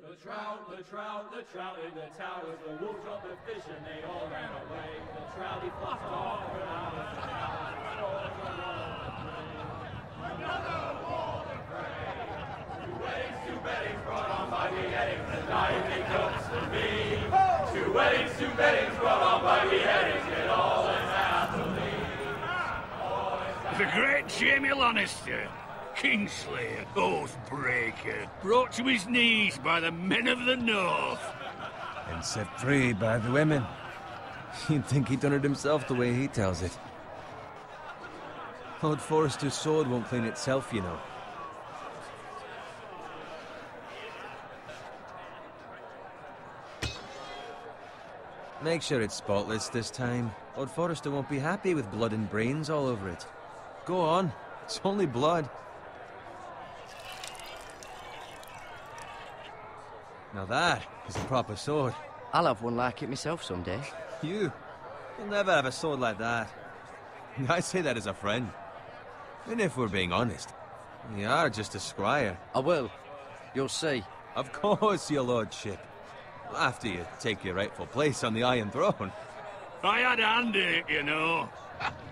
The trout in the towers, the wolves dropped the fish and they all ran away. The trout he flopped off and out of the house. Another wall to pray. Two weddings brought on by beheadings, and diving comes to me. Two weddings brought on by beheadings, and all is happily. The great Jamie Lannister, Kingslayer, Oathbreaker, brought to his knees by the men of the North. And set free by the women. You'd think he'd done it himself the way he tells it. Lord Forrester's sword won't clean itself, you know. Make sure it's spotless this time. Lord Forrester won't be happy with blood and brains all over it. Go on. It's only blood. Now that is a proper sword. I'll have one like it myself someday. You'll never have a sword like that. I say that as a friend. And if we're being honest, you are just a squire. I will. You'll see. Of course, your lordship. After you take your rightful place on the Iron Throne. I had a hand in it, you know.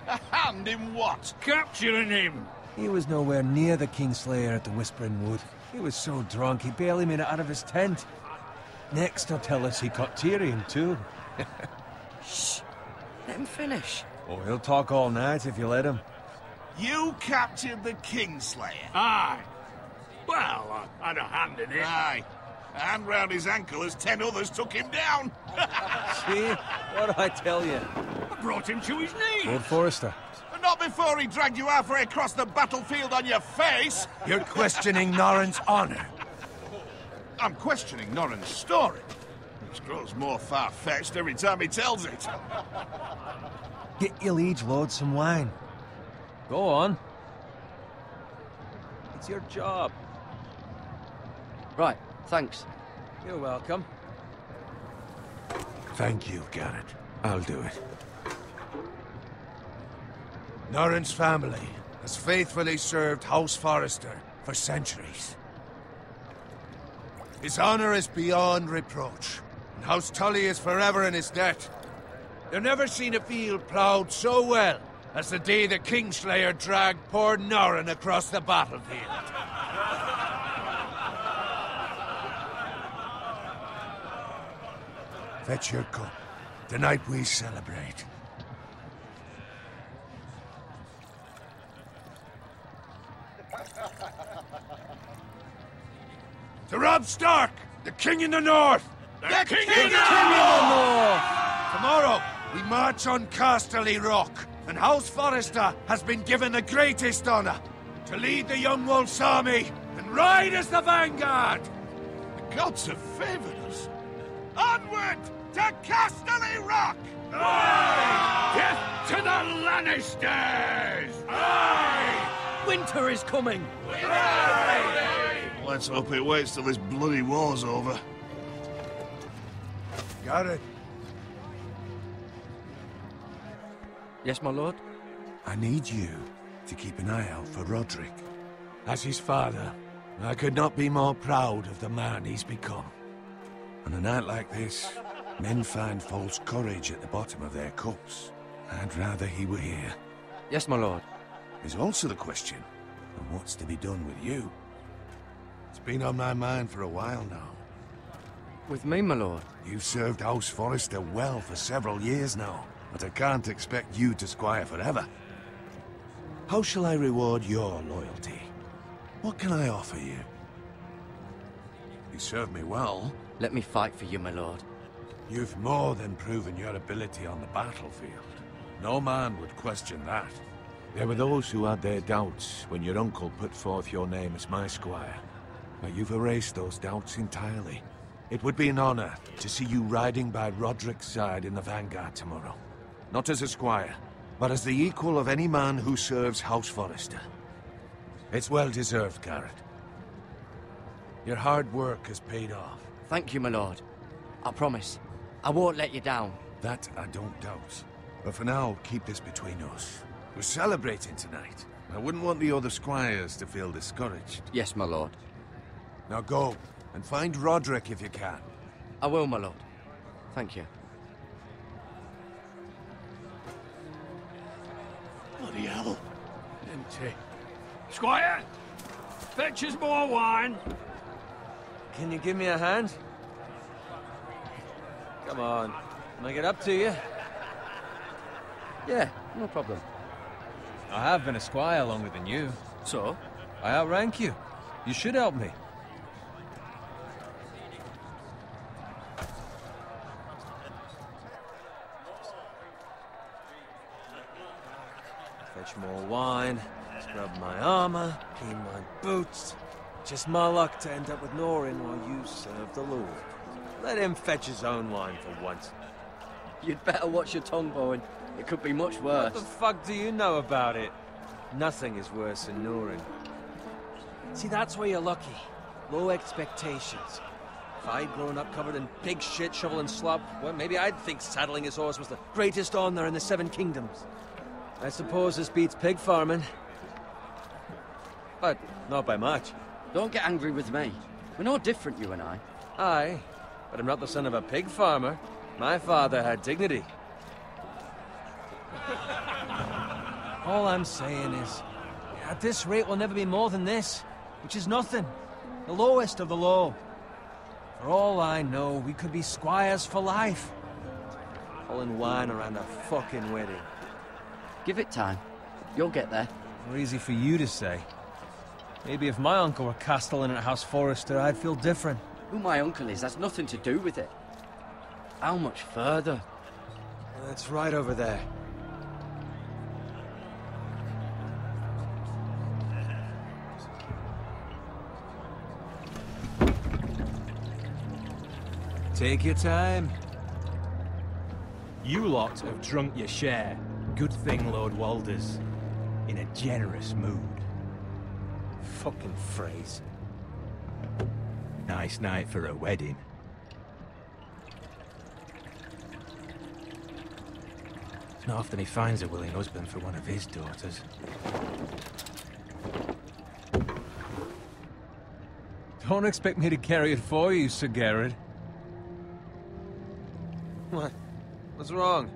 A hand in what? Capturing him. He was nowhere near the Kingslayer at the Whispering Wood. He was so drunk he barely made it out of his tent. Next he'll tell us he caught Tyrion too. Shh. Let him finish. Oh, he'll talk all night if you let him. You captured the Kingslayer? Aye. Well, I had a hand in it. Aye. A hand round his ankle as 10 others took him down. See? What do I tell you? I brought him to his knees. Lord Forrester. But not before he dragged you halfway across the battlefield on your face. You're questioning Norrin's honor. I'm questioning Norrin's story. Which grows more far-fetched every time he tells it. Get your liege lord some wine. Go on. It's your job. Right, thanks. You're welcome. Thank you, Garrett. I'll do it. Norrin's family has faithfully served House Forrester for centuries. His honor is beyond reproach, and House Tully is forever in his debt. They've never seen a field ploughed so well as the day the Kingslayer dragged poor Norrin across the battlefield. Fetch your cup. Tonight we celebrate. To Robb Stark, the King in the North! The King in the North! Tomorrow, we march on Casterly Rock, and House Forrester has been given the greatest honor to lead the Young Wolf's army and ride as the vanguard! The gods have favored us. Onward to Casterly Rock! Aye! Death to the Lannisters! Aye! Winter is coming! Aye! Let's hope it waits till this bloody war's over. Got it. Yes, my lord? I need you to keep an eye out for Roderick. As his father, I could not be more proud of the man he's become. On a night like this, men find false courage at the bottom of their cups. I'd rather he were here. Yes, my lord. There's also the question of what's to be done with you. It's been on my mind for a while now. With me, my lord? You've served House Forrester well for several years now, but I can't expect you to squire forever. How shall I reward your loyalty? What can I offer you? You served me well. Let me fight for you, my lord. You've more than proven your ability on the battlefield. No man would question that. There were those who had their doubts when your uncle put forth your name as my squire. But you've erased those doubts entirely. It would be an honor to see you riding by Roderick's side in the vanguard tomorrow. Not as a squire, but as the equal of any man who serves House Forrester. It's well deserved, Garrett. Your hard work has paid off. Thank you, my lord. I promise. I won't let you down. That I don't doubt. But for now, keep this between us. We're celebrating tonight. I wouldn't want the other squires to feel discouraged. Yes, my lord. Now go, And find Roderick if you can. I will, my lord. Thank you. Bloody hell. Empty. Squire! Fetch us more wine. Can you give me a hand? Come on. Can I get up to you? Yeah, no problem. I have been a squire longer than you. So? I outrank you. You should help me. Fetch more wine, scrub my armor, clean my boots. Just my luck to end up with Norin while you serve the Lord. Let him fetch his own wine for once. You'd better watch your tongue, Bowen. It could be much worse. What the fuck do you know about it? Nothing is worse than Norin. See, that's where you're lucky. Low expectations. If I'd grown up covered in pig shit, shovel and slop, well, maybe I'd think saddling his horse was the greatest honor in the Seven Kingdoms. I suppose this beats pig farming. But not by much. Don't get angry with me. We're no different, you and I. Aye, but I'm not the son of a pig farmer. My father had dignity. All I'm saying is, at this rate we'll never be more than this, which is nothing. The lowest of the low. For all I know, we could be squires for life. Pulling wine around a fucking wedding. Give it time. You'll get there. More easy for you to say. Maybe if my uncle were castellan at House Forrester, I'd feel different. Who my uncle is has nothing to do with it. How much further? That's right over there. Take your time. You lot have drunk your share. Good thing Lord Walder's in a generous mood. Fucking phrase. Nice night for a wedding. It's not often he finds a willing husband for one of his daughters. Don't expect me to carry it for you, Sir Garrett. What? What's wrong?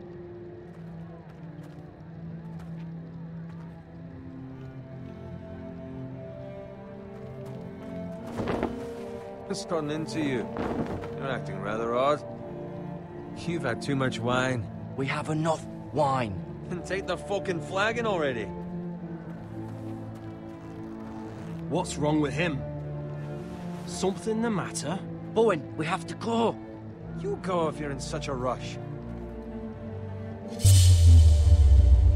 What's gotten into you? You're acting rather odd. You've had too much wine. We have enough wine. Then take the fucking flagon already. What's wrong with him? Something the matter? Bowen, we have to go. You go if you're in such a rush.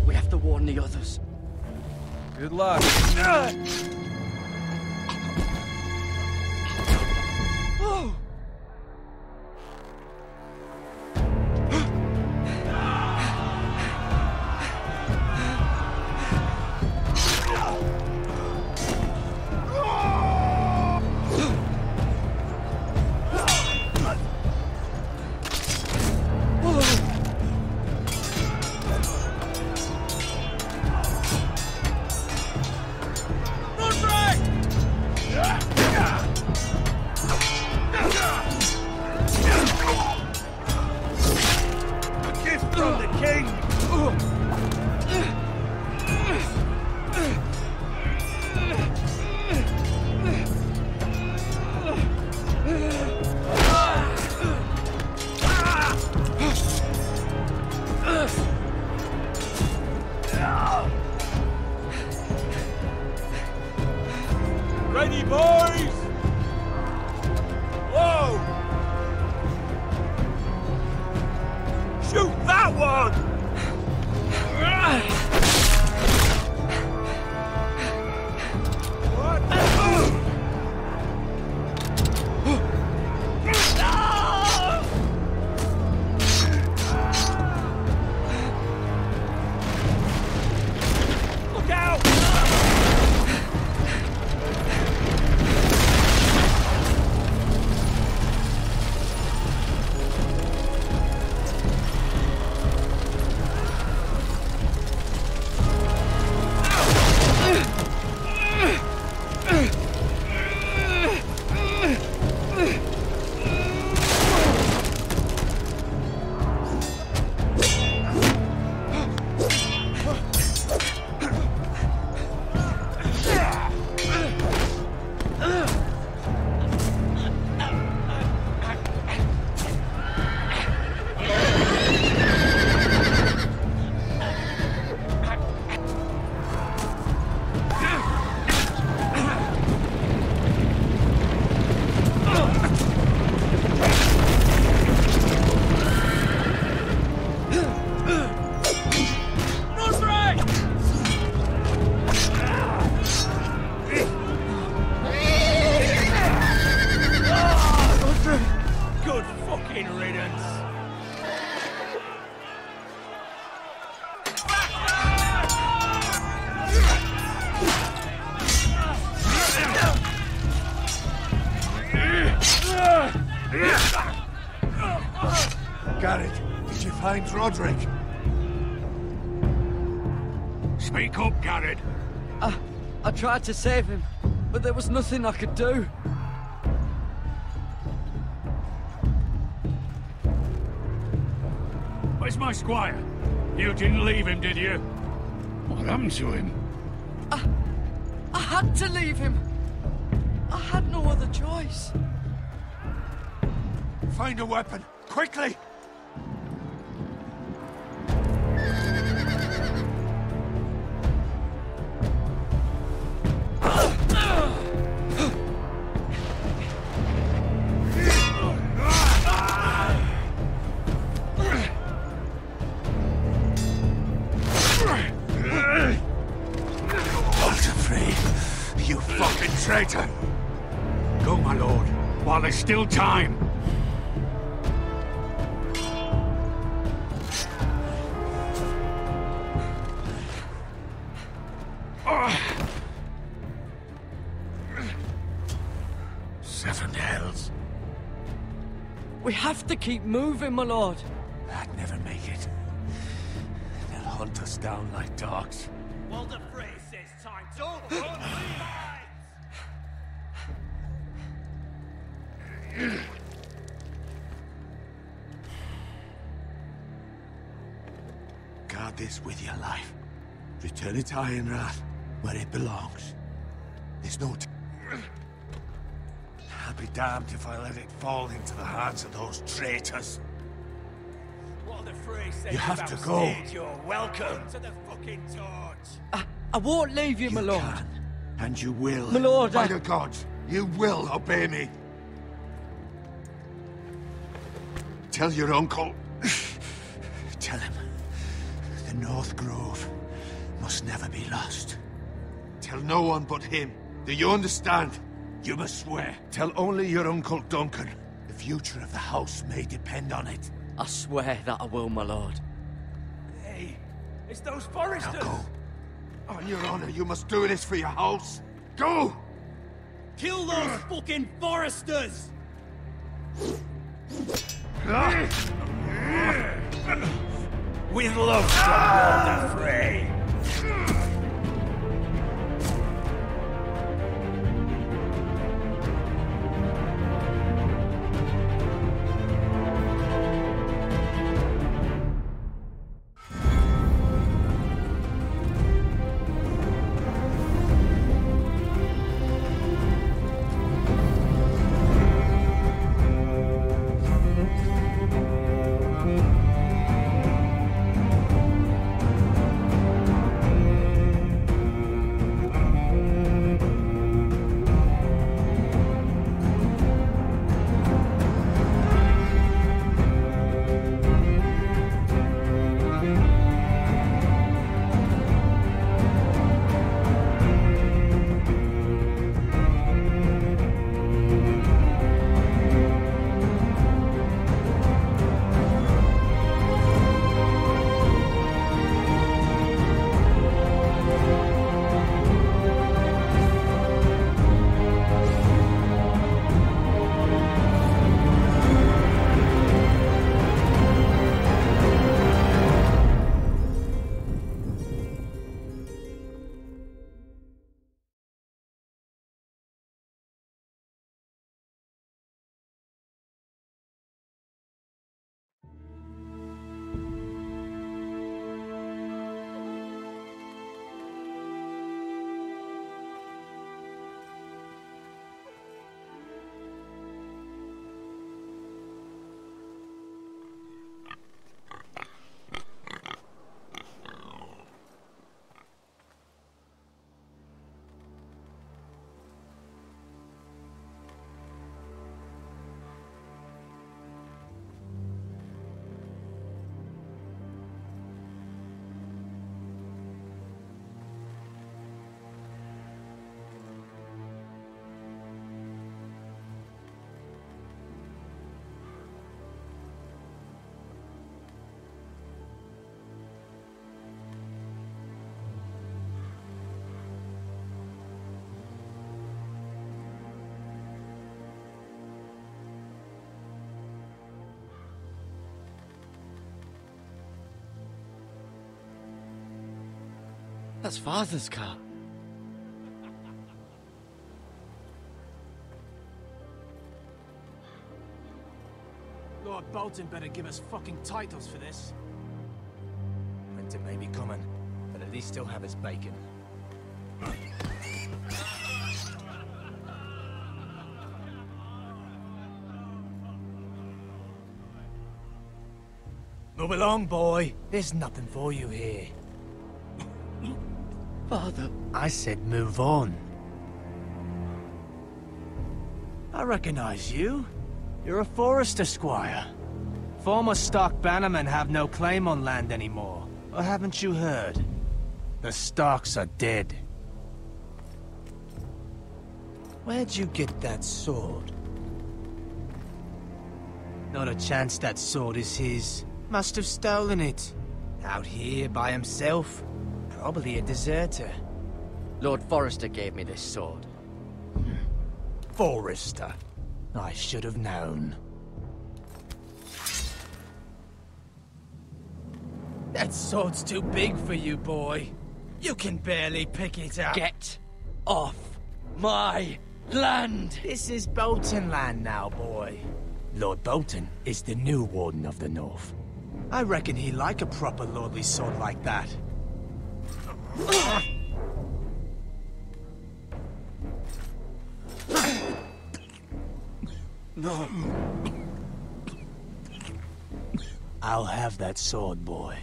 We have to warn the others. Good luck. Ready, boys! Whoa! Shoot that one! Look out! Garrett, did you find Roderick? Speak up, Garrett. I tried to save him, but there was nothing I could do. Where's my squire? You didn't leave him, did you? What happened to him? I had to leave him. I had no other choice. Find a weapon, quickly! You fucking traitor! Go, my lord, while there's still time. Seven hells. We have to keep moving, my lord. I'd never make it. They'll hunt us down like dogs. Walder Frey says time to run. Guard this with your life. Return it to Ironrath, where it belongs. There's no I'll be damned if I let it fall into the hands of those traitors. Walder Frey says You have to go. You're welcome to the fucking torch. I won't leave you, my lord. Can, and you will. My lord, By the gods, you will obey me. Tell your uncle. Tell him. The North Grove must never be lost. Tell no one but him. Do you understand? You must swear. Tell only your Uncle Duncan. The future of the house may depend on it. I swear that I will, my lord. Hey, it's those foresters. Now go. On your honor, you must do this for your house. Go! Kill those fucking foresters. With love from Walder Frey. That's Father's car. Lord Bolton better give us fucking titles for this. Winter may be coming, but at least he'll have his bacon. Move along, boy. There's nothing for you here. Father. I said move on. I recognize you. You're a Forester squire. Former Stark bannermen have no claim on land anymore. Or haven't you heard? The Starks are dead. Where'd you get that sword? Not a chance that sword is his. Must have stolen it. Out here by himself. Probably a deserter. Lord Forrester gave me this sword. Forester. I should have known. That sword's too big for you, boy. You can barely pick it up. Get off my land! This is Bolton land now, boy. Lord Bolton is the new Warden of the North. I reckon he like a proper lordly sword like that. No. I'll have that sword, boy.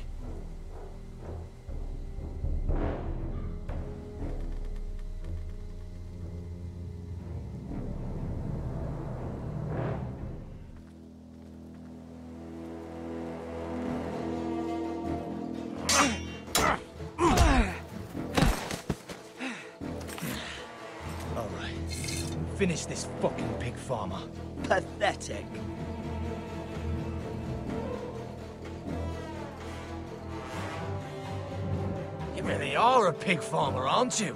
Finish this fucking pig farmer. Pathetic. You really are a pig farmer, aren't you?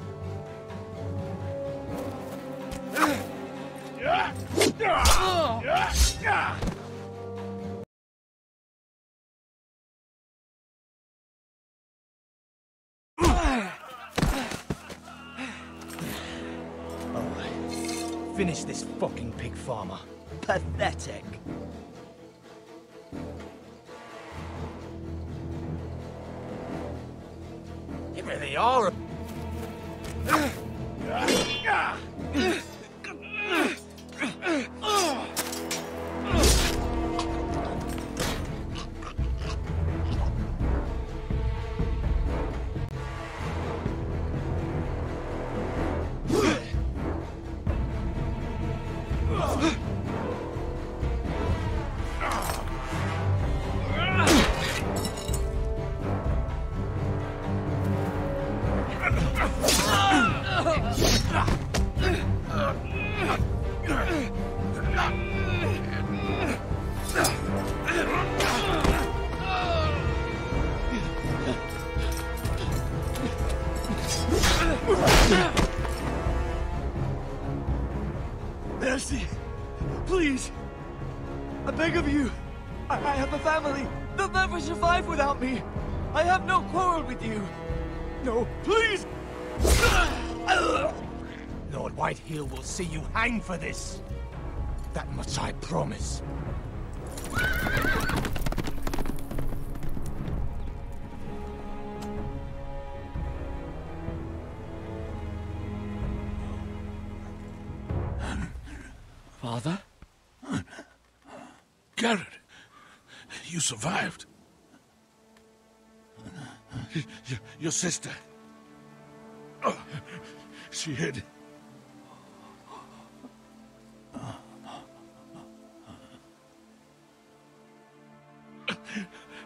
Finish this fucking pig farmer. Pathetic. You really are a... Mercy! Please! I beg of you! I have a family! They'll never survive without me! I have no quarrel with you! No, please! Lord Whiteheel will see you hang for this. That much I promise. Father? Garrett, you survived. Your sister. Oh, she hid.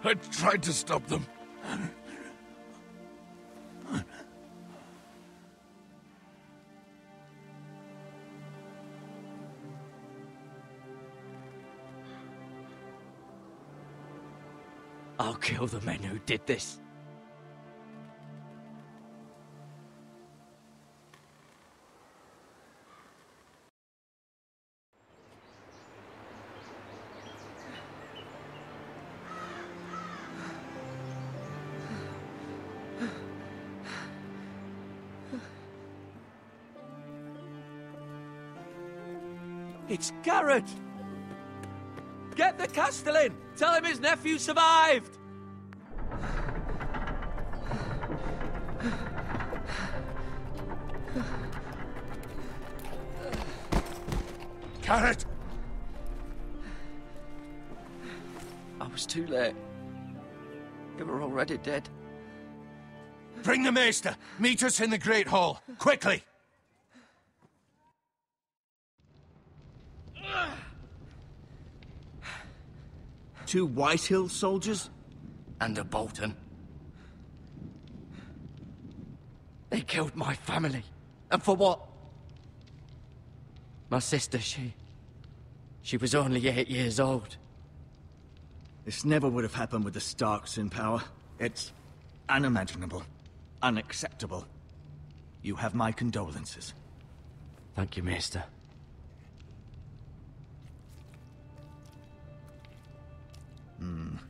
I tried to stop them. I'll kill the men who did this. It's Garrett! Get the Castellan! Tell him his nephew survived! Garrett! I was too late. You were already dead. Bring the maester! Meet us in the Great Hall! Quickly! Two Whitehill soldiers? And a Bolton. They killed my family. And for what? My sister, she was only 8 years old. This never would have happened with the Starks in power. It's unimaginable. Unacceptable. You have my condolences. Thank you, Maester.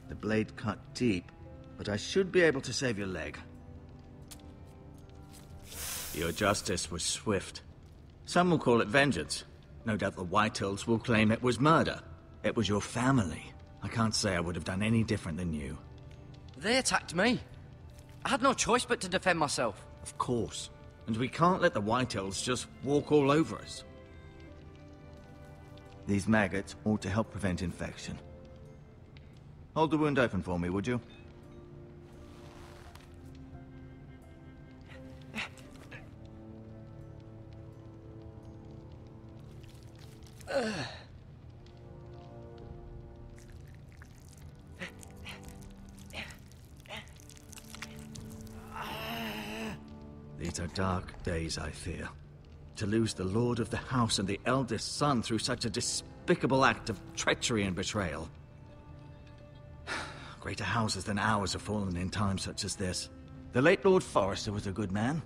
The blade cut deep, but I should be able to save your leg. Your justice was swift. Some will call it vengeance. No doubt the Whitehills will claim it was murder. It was your family. I can't say I would have done any different than you. They attacked me. I had no choice but to defend myself. Of course. And we can't let the Whitehills just walk all over us. These maggots ought to help prevent infection. Hold the wound open for me, would you? These are dark days, I fear. To lose the lord of the house and the eldest son through such a despicable act of treachery and betrayal. Greater houses than ours have fallen in times such as this. The late Lord Forrester was a good man.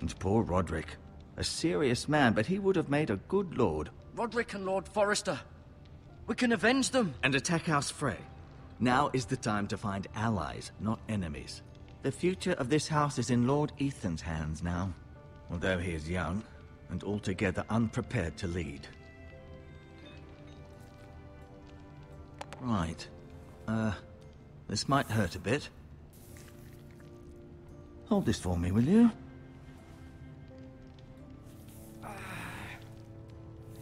And poor Roderick. A serious man, but he would have made a good lord. Roderick and Lord Forrester. We can avenge them. And attack House Frey. Now is the time to find allies, not enemies. The future of this house is in Lord Ethan's hands now. Although he is young, and altogether unprepared to lead. Right. This might hurt a bit. Hold this for me, will you? I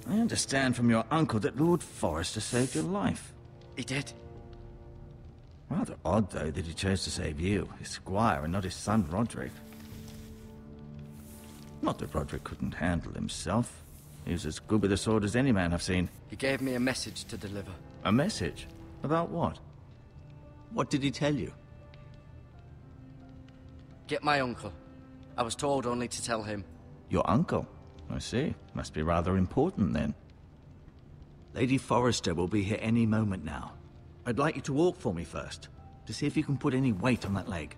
understand from your uncle that Lord Forrester saved your life. He did. Rather odd, though, that he chose to save you, his squire, and not his son, Roderick. Not that Roderick couldn't handle himself. He was as good with a sword as any man I've seen. He gave me a message to deliver. A message? About what? What did he tell you? Get my uncle. I was told only to tell him. Your uncle? I see. Must be rather important, then. Lady Forrester will be here any moment now. I'd like you to walk for me first, to see if you can put any weight on that leg.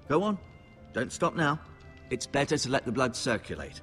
Go on. Don't stop now. It's better to let the blood circulate.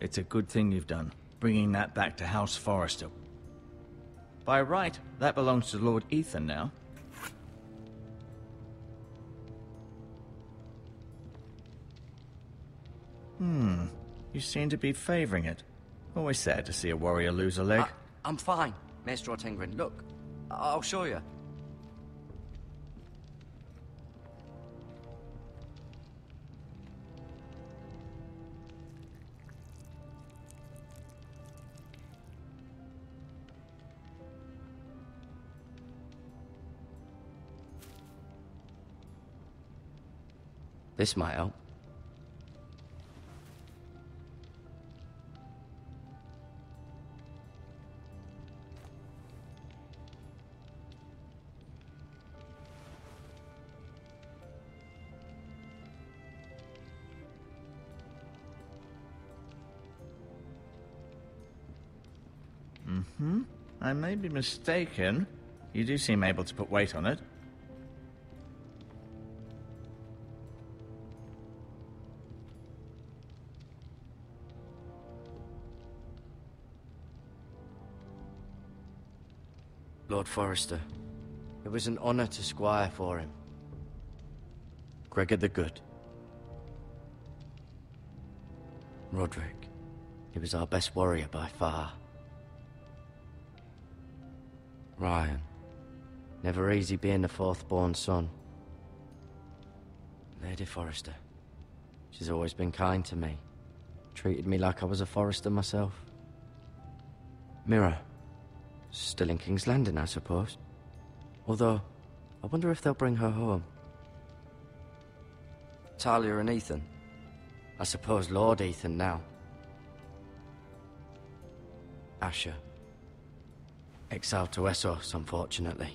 It's a good thing you've done, bringing that back to House Forrester. By right, that belongs to Lord Ethan now. You seem to be favoring it. Always sad to see a warrior lose a leg. I'm fine, Maester Ortengrin. Look, I'll show you. This might help. I may be mistaken. You do seem able to put weight on it. Lord Forrester, it was an honor to squire for him. Gregor the Good. Roderick, he was our best warrior by far. Ryan, never easy being the fourth-born son. Lady Forrester, she's always been kind to me. Treated me like I was a Forrester myself. Mira, still in King's Landing, I suppose. Although, I wonder if they'll bring her home. Talia and Ethan. I suppose Lord Ethan now. Asher. Exiled to Essos, unfortunately.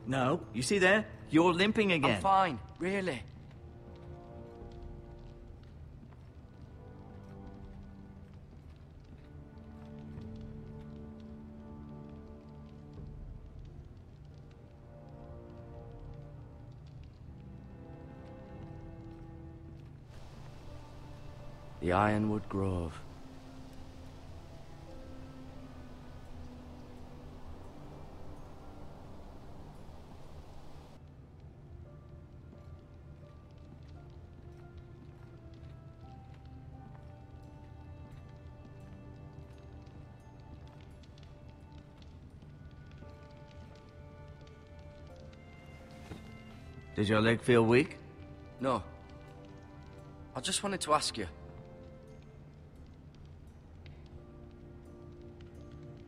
No, you see there? You're limping again. I'm fine, really. The Ironwood Grove. Did your leg feel weak? No. I just wanted to ask you.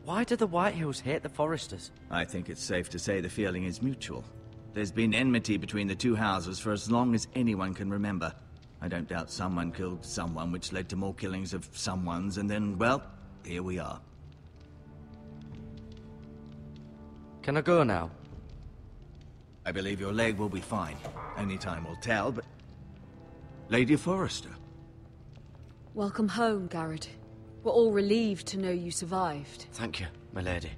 Why do the Whitehills hate the Forresters? I think it's safe to say the feeling is mutual. There's been enmity between the two houses for as long as anyone can remember. I don't doubt someone killed someone, which led to more killings of someones, and then, well, here we are. Can I go now? I believe your leg will be fine. Only time will tell, but... Lady Forrester. Welcome home, Garrett. We're all relieved to know you survived. Thank you, my lady.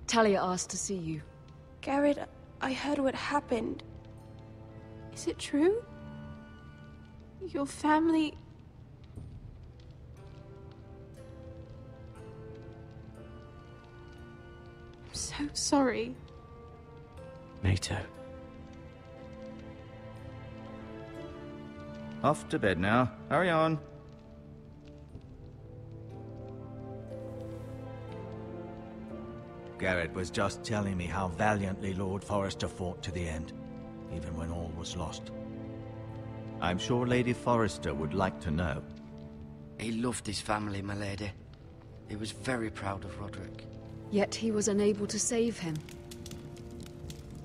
Talia asked to see you. Garrett, I heard what happened. Is it true? Your family... I'm so sorry. Me too. Off to bed now. Hurry on. Garrett was just telling me how valiantly Lord Forrester fought to the end, even when all was lost. I'm sure Lady Forrester would like to know. He loved his family, my lady. He was very proud of Roderick. Yet he was unable to save him.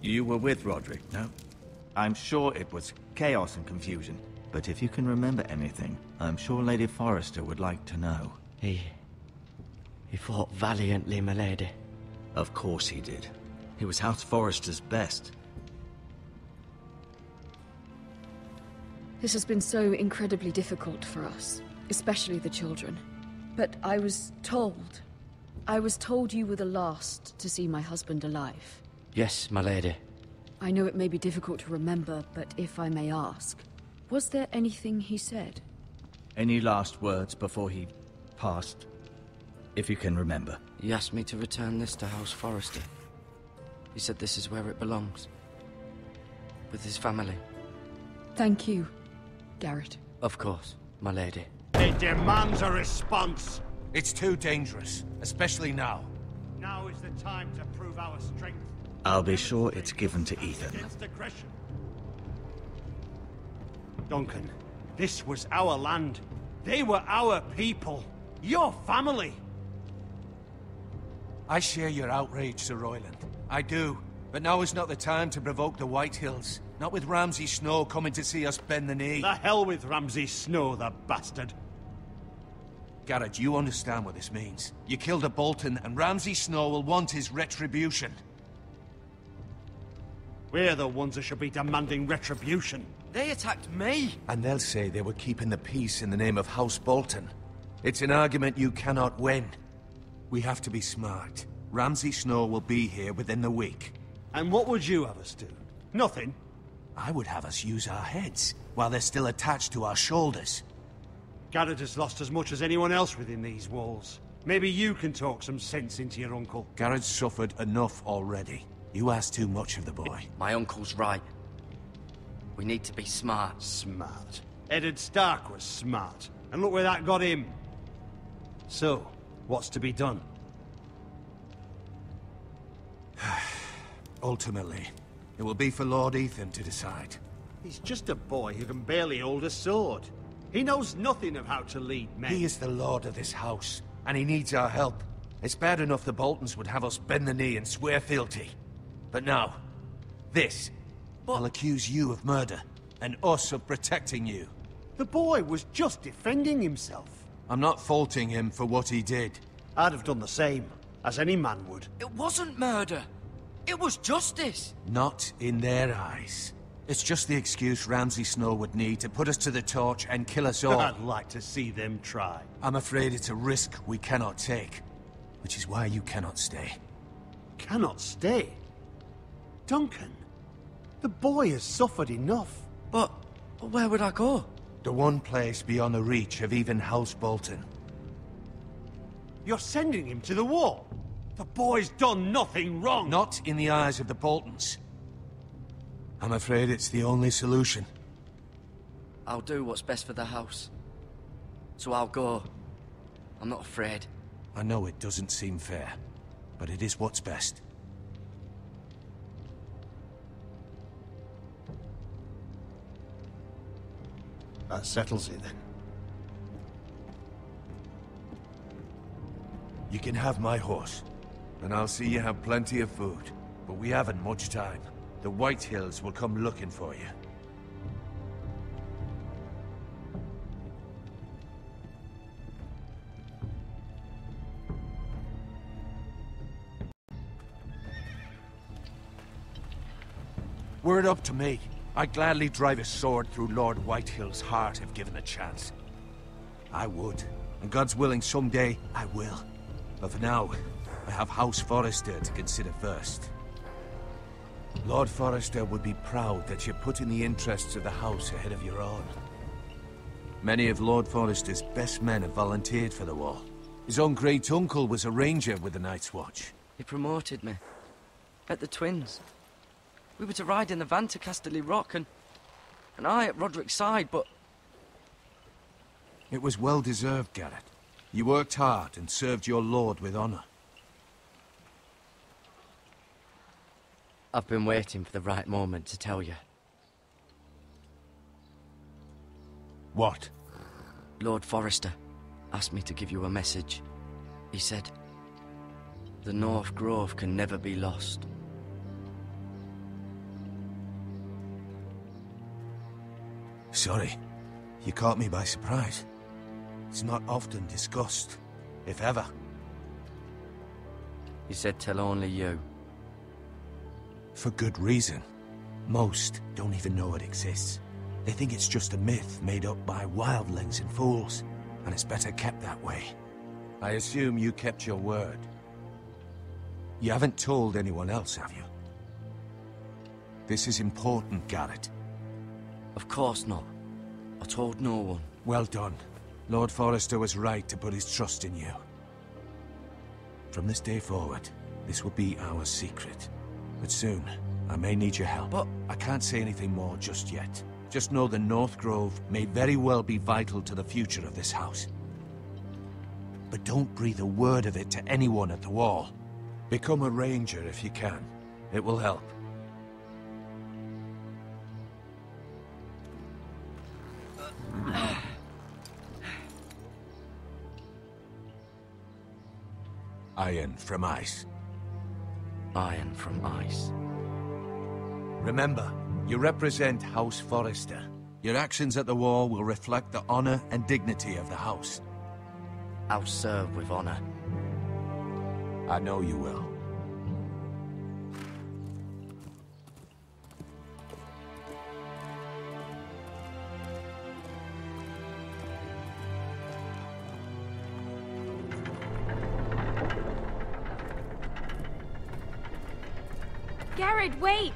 You were with Roderick, no? I'm sure it was chaos and confusion. But if you can remember anything, I'm sure Lady Forrester would like to know. He fought valiantly, my lady. Of course he did. He was House Forrester's best. This has been so incredibly difficult for us, especially the children. But I was told you were the last to see my husband alive. Yes, my lady. I know it may be difficult to remember, but if I may ask, was there anything he said? Any last words before he passed? If you can remember. He asked me to return this to House Forrester. He said this is where it belongs. With his family. Thank you, Garrett. Of course, my lady. It demands a response. It's too dangerous, especially now. Now is the time to prove our strength. I'll be sure it's given to Ethan. Against aggression. Duncan, this was our land. They were our people. Your family. I share your outrage, Sir Royland. I do. But now is not the time to provoke the White Hills. Not with Ramsay Snow coming to see us bend the knee. The hell with Ramsay Snow, the bastard. Garrett, you understand what this means. You killed a Bolton, and Ramsay Snow will want his retribution. We're the ones that should be demanding retribution. They attacked me! And they'll say they were keeping the peace in the name of House Bolton. It's an argument you cannot win. We have to be smart. Ramsay Snow will be here within the week. And what would you have us do? Nothing. I would have us use our heads, while they're still attached to our shoulders. Garrett has lost as much as anyone else within these walls. Maybe you can talk some sense into your uncle. Garrett's suffered enough already. You ask too much of the boy. My uncle's right. We need to be smart. Smart. Eddard Stark was smart. And look where that got him. So, what's to be done? Ultimately, it will be for Lord Ethan to decide. He's just a boy who can barely hold a sword. He knows nothing of how to lead men. He is the lord of this house, and he needs our help. It's bad enough the Boltons would have us bend the knee and swear fealty. But now, this will accuse you of murder, and us of protecting you. The boy was just defending himself. I'm not faulting him for what he did. I'd have done the same, as any man would. It wasn't murder. It was justice. Not in their eyes. It's just the excuse Ramsay Snow would need to put us to the torch and kill us all. I'd like to see them try. I'm afraid it's a risk we cannot take, which is why you cannot stay. Cannot stay? Duncan, the boy has suffered enough. But where would I go? The one place beyond the reach of even House Bolton. You're sending him to the wall? The boy's done nothing wrong! Not in the eyes of the Boltons. I'm afraid it's the only solution. I'll do what's best for the house. So I'll go. I'm not afraid. I know it doesn't seem fair, but it is what's best. That settles it, then. You can have my horse, and I'll see you have plenty of food. But we haven't much time. The White Hills will come looking for you. Were it up to me, I'd gladly drive a sword through Lord Whitehill's heart if given a chance. I would, and God's willing someday I will. But for now, I have House Forrester to consider first. Lord Forrester would be proud that you're putting the interests of the house ahead of your own. Many of Lord Forrester's best men have volunteered for the war. His own great-uncle was a ranger with the Night's Watch. He promoted me. At the Twins. We were to ride in the van to Casterly Rock, and I at Roderick's side, but... It was well-deserved, Garrett. You worked hard and served your lord with honor. I've been waiting for the right moment to tell you. What? Lord Forrester asked me to give you a message. He said, the North Grove can never be lost. Sorry. You caught me by surprise. It's not often discussed, if ever. He said tell only you. For good reason. Most don't even know it exists. They think it's just a myth made up by wildlings and fools, and it's better kept that way. I assume you kept your word. You haven't told anyone else, have you? This is important, Garrett. Of course not. I told no one. Well done. Lord Forrester was right to put his trust in you. From this day forward, this will be our secret. But soon, I may need your help. But I can't say anything more just yet. Just know the North Grove may very well be vital to the future of this house. But don't breathe a word of it to anyone at the wall. Become a ranger if you can. It will help. Iron from ice. iron from ice. Remember, you represent House Forrester. Your actions at the war will reflect the honor and dignity of the house. I'll serve with honor. I know you will. Garrett, wait!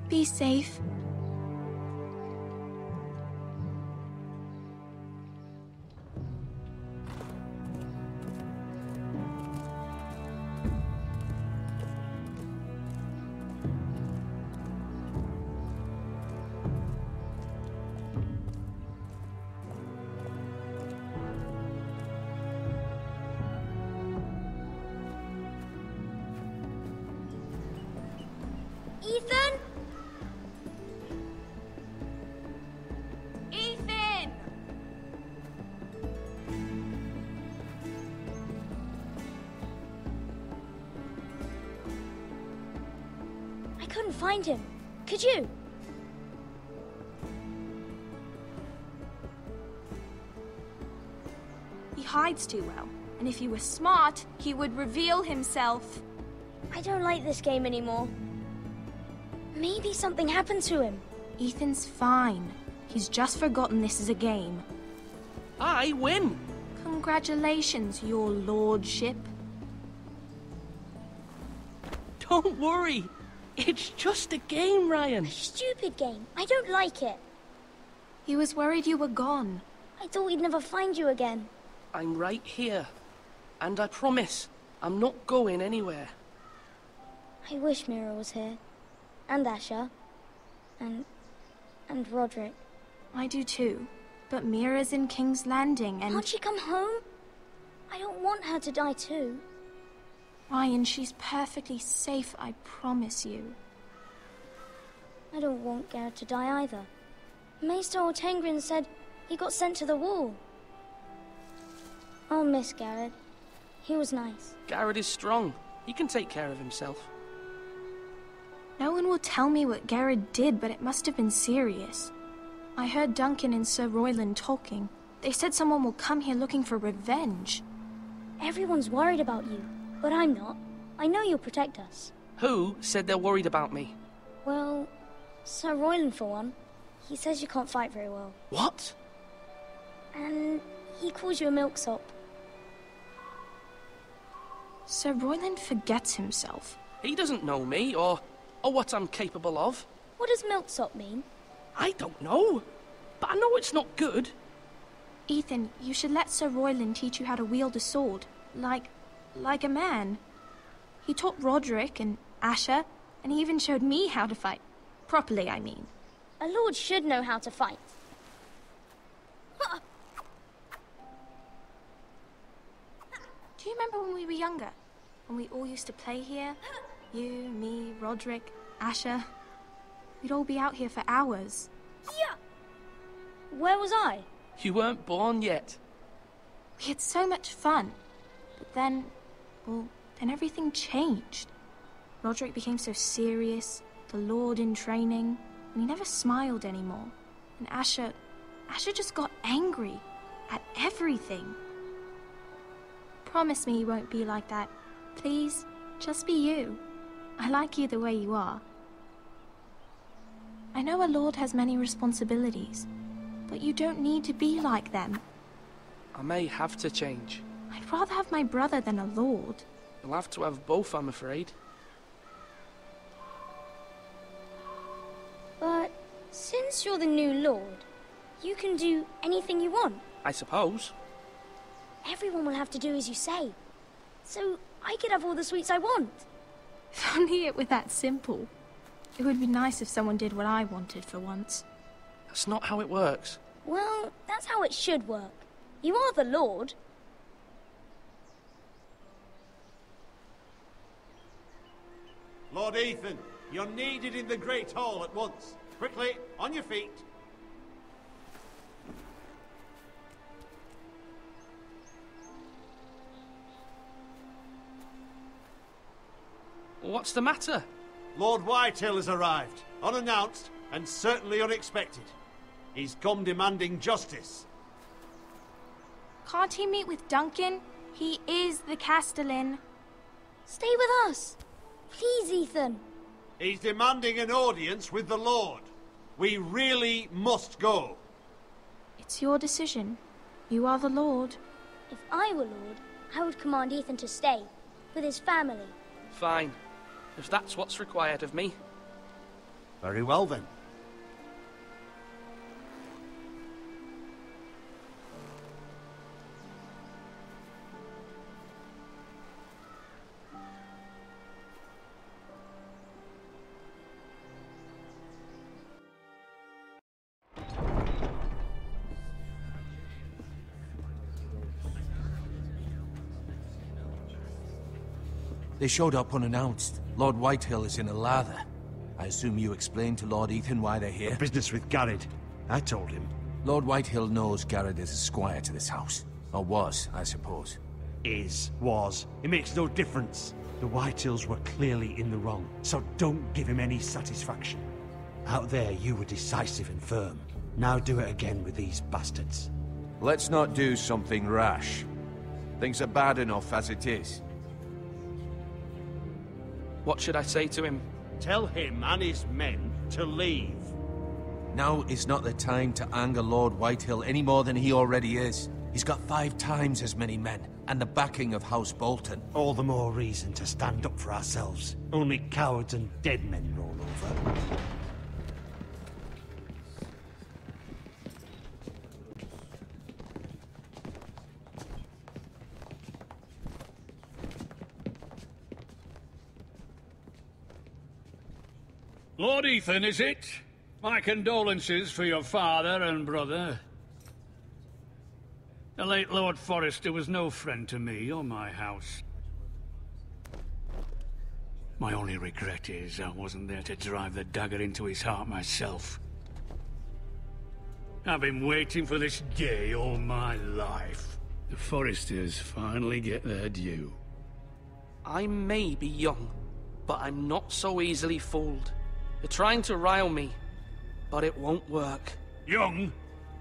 Be safe. Ethan? Ethan! I couldn't find him. Could you? He hides too well, and if he were smart, he would reveal himself. I don't like this game anymore. Maybe something happened to him. Ethan's fine. He's just forgotten this is a game. I win! Congratulations, your lordship. Don't worry. It's just a game, Ryan. A stupid game. I don't like it. He was worried you were gone. I thought we'd never find you again. I'm right here. And I promise, I'm not going anywhere. I wish Mira was here. And Asher. And Roderick. I do too. But Mira's in King's Landing and... Can't she come home? I don't want her to die too. Ryan, she's perfectly safe, I promise you. I don't want Garrett to die either. Maester Ortengrin said he got sent to the wall. I'll miss Garrett. He was nice. Garrett is strong. He can take care of himself. No one will tell me what Garrett did, but it must have been serious. I heard Duncan and Sir Royland talking. They said someone will come here looking for revenge. Everyone's worried about you, but I'm not. I know you'll protect us. Who said they're worried about me? Well, Sir Royland for one. He says you can't fight very well. What? And he calls you a milksop. Sir Royland forgets himself. He doesn't know me, or what I'm capable of. What does milksop mean? I don't know, but I know it's not good. Ethan, you should let Sir Royland teach you how to wield a sword, like a man. He taught Roderick and Asher, and he even showed me how to fight. Properly, I mean. A lord should know how to fight. Do you remember when we were younger? When we all used to play here? You, me, Roderick, Asher. We'd all be out here for hours. Yeah! Where was I? You weren't born yet. We had so much fun. But then, well, then everything changed. Roderick became so serious, the Lord in training, and he never smiled anymore. And Asher just got angry at everything. Promise me you won't be like that. Please, just be you. I like you the way you are. I know a lord has many responsibilities, but you don't need to be like them. I may have to change. I'd rather have my brother than a lord. You'll have to have both, I'm afraid. But since you're the new lord, you can do anything you want. I suppose. Everyone will have to do as you say. So I could have all the sweets I want. If only it were that simple. It would be nice if someone did what I wanted for once. That's not how it works. Well, that's how it should work. You are the lord. Lord Ethan, You're needed in the Great Hall at once. Quickly, on your feet. What's the matter? Lord Whitehill has arrived, unannounced and certainly unexpected. He's come demanding justice. Can't he meet with Duncan? He is the Castellan. Stay with us. Please, Ethan. He's demanding an audience with the Lord. We really must go. It's your decision. You are the Lord. If I were Lord, I would command Ethan to stay, with his family. Fine. If that's what's required of me. Very well, then. They showed up unannounced. Lord Whitehill is in a lather. I assume you explained to Lord Ethan why they're here? Business with Garrett. I told him. Lord Whitehill knows Garrett is a squire to this house. Or was, I suppose. Was. It makes no difference. The Whitehills were clearly in the wrong, so don't give him any satisfaction. Out there, you were decisive and firm. Now do it again with these bastards. Let's not do something rash. Things are bad enough as it is. What should I say to him? Tell him and his men to leave. Now is not the time to anger Lord Whitehill any more than he already is. He's got 5 times as many men, and the backing of House Bolton. All the more reason to stand up for ourselves. Only cowards and dead men roll over. Lord Ethan, is it? My condolences for your father and brother. The late Lord Forrester was no friend to me or my house. My only regret is I wasn't there to drive the dagger into his heart myself. I've been waiting for this day all my life. The Forresters finally get their due. I may be young, but I'm not so easily fooled. They're trying to rile me, but it won't work. Young?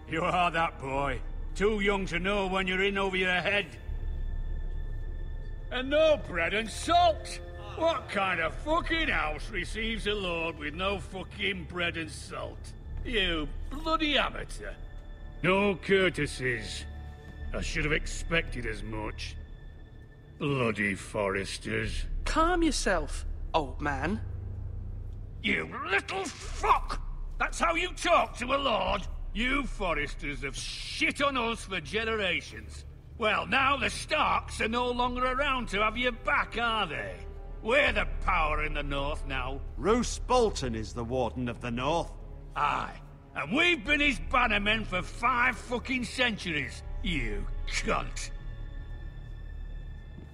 You are that boy. Too young to know when you're in over your head. And no bread and salt! What kind of fucking house receives a lord with no fucking bread and salt? You bloody amateur. No courtesies. I should have expected as much. Bloody Forresters. Calm yourself, old man. You little fuck! That's how you talk to a lord? You Forresters have shit on us for generations. Well, now the Starks are no longer around to have your back, are they? We're the power in the north now. Roose Bolton is the Warden of the North. Aye. And we've been his bannermen for 5 fucking centuries. You cunt.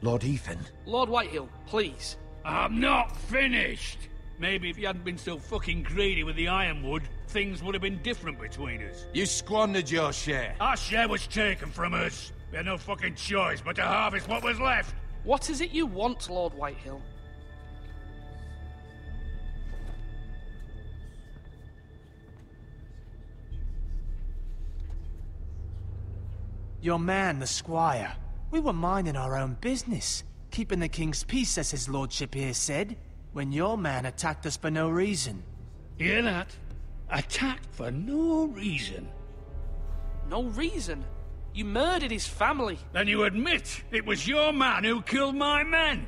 Lord Ethan? Lord Whitehill, please. I'm not finished. Maybe if you hadn't been so fucking greedy with the ironwood, things would have been different between us. You squandered your share. Our share was taken from us. We had no fucking choice but to harvest what was left. What is it you want, Lord Whitehill? Your man, the squire. We were minding our own business, keeping the king's peace, as his lordship here said, when your man attacked us for no reason. Hear that? Attacked for no reason. No reason? You murdered his family. Then you admit it was your man who killed my men.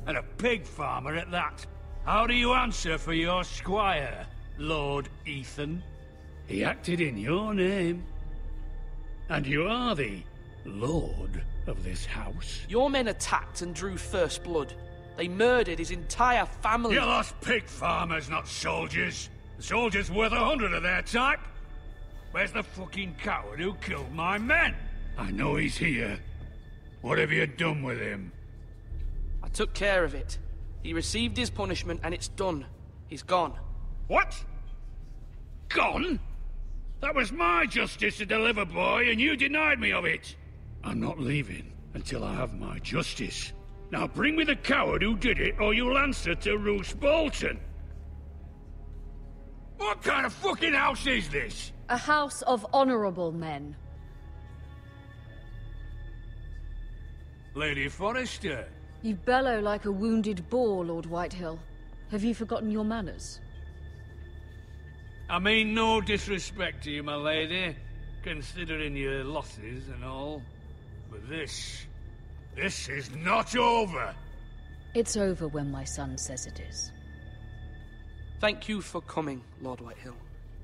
And a pig farmer at that. How do you answer for your squire, Lord Ethan? He acted in your name. And you are the lord of this house. Your men attacked and drew first blood. They murdered his entire family. You lost pig farmers, not soldiers. The soldiers worth 100 of their type. Where's the fucking coward who killed my men? I know he's here. What have you done with him? I took care of it. He received his punishment and it's done. He's gone. What? Gone? That was my justice to deliver, boy, and you denied me of it. I'm not leaving until I have my justice. Now bring me the coward who did it, or you'll answer to Roose Bolton. What kind of fucking house is this? A house of honorable men. Lady Forrester. You bellow like a wounded boar, Lord Whitehill. Have you forgotten your manners? I mean no disrespect to you, my lady, considering your losses and all. But this is not over. It's over when my son says it is. Thank you for coming, Lord Whitehill.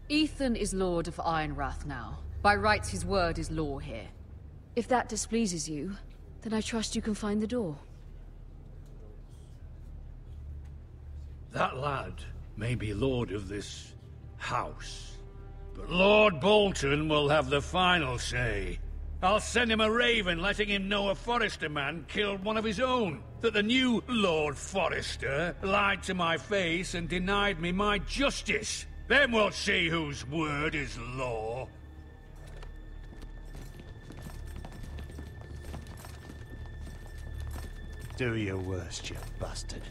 Ethan is Lord of Ironrath now. By rights, his word is law here. If that displeases you, then I trust you can find the door. That lad may be lord of this house, but Lord Bolton will have the final say. I'll send him a raven letting him know a Forrester man killed one of his own. That the new Lord Forrester lied to my face and denied me my justice. Then we'll see whose word is law. Do your worst, you bastard.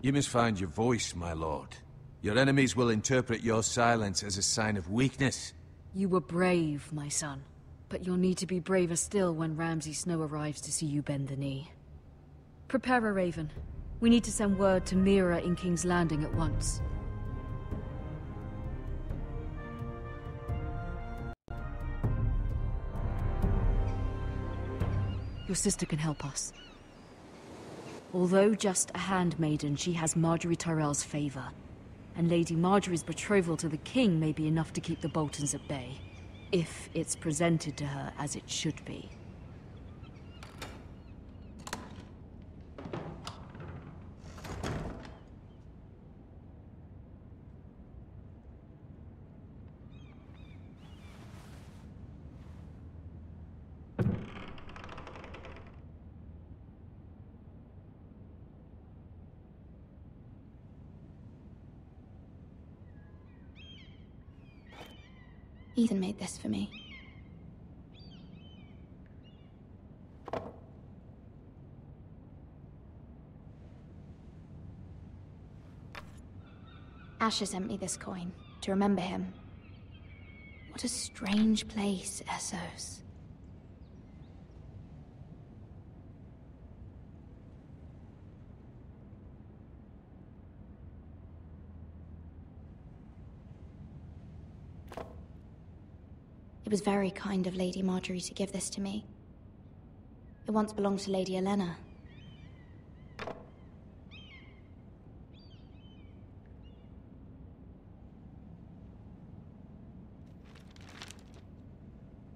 You must find your voice, my lord. Your enemies will interpret your silence as a sign of weakness. You were brave, my son. But you'll need to be braver still when Ramsay Snow arrives to see you bend the knee. Prepare a raven. We need to send word to Mira in King's Landing at once. Your sister can help us. Although just a handmaiden, she has Marjorie Tyrell's favor. And Lady Marjorie's betrothal to the king may be enough to keep the Boltons at bay. If it's presented to her as it should be. Ethan made this for me. Asher sent me this coin to remember him. What a strange place, Essos. It was very kind of Lady Marjorie to give this to me. It once belonged to Lady Elena.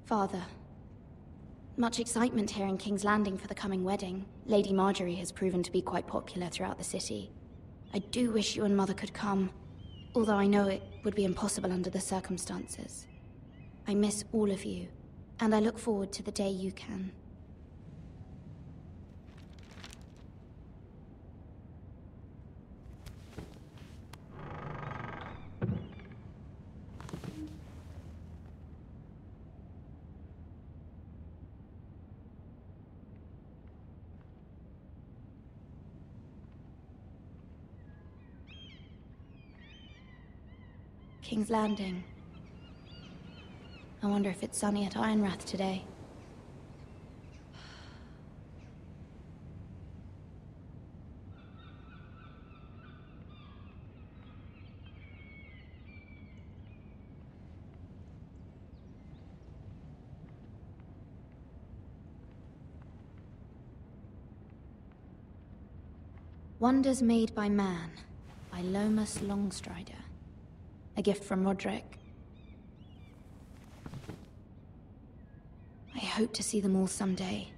Father, much excitement here in King's Landing for the coming wedding. Lady Marjorie has proven to be quite popular throughout the city. I do wish you and Mother could come, although I know it would be impossible under the circumstances. I miss all of you, and I look forward to the day you can. King's Landing. I wonder if it's sunny at Ironrath today. Wonders Made by Man, by Lomas Longstrider. A gift from Roderick. I hope to see them all someday.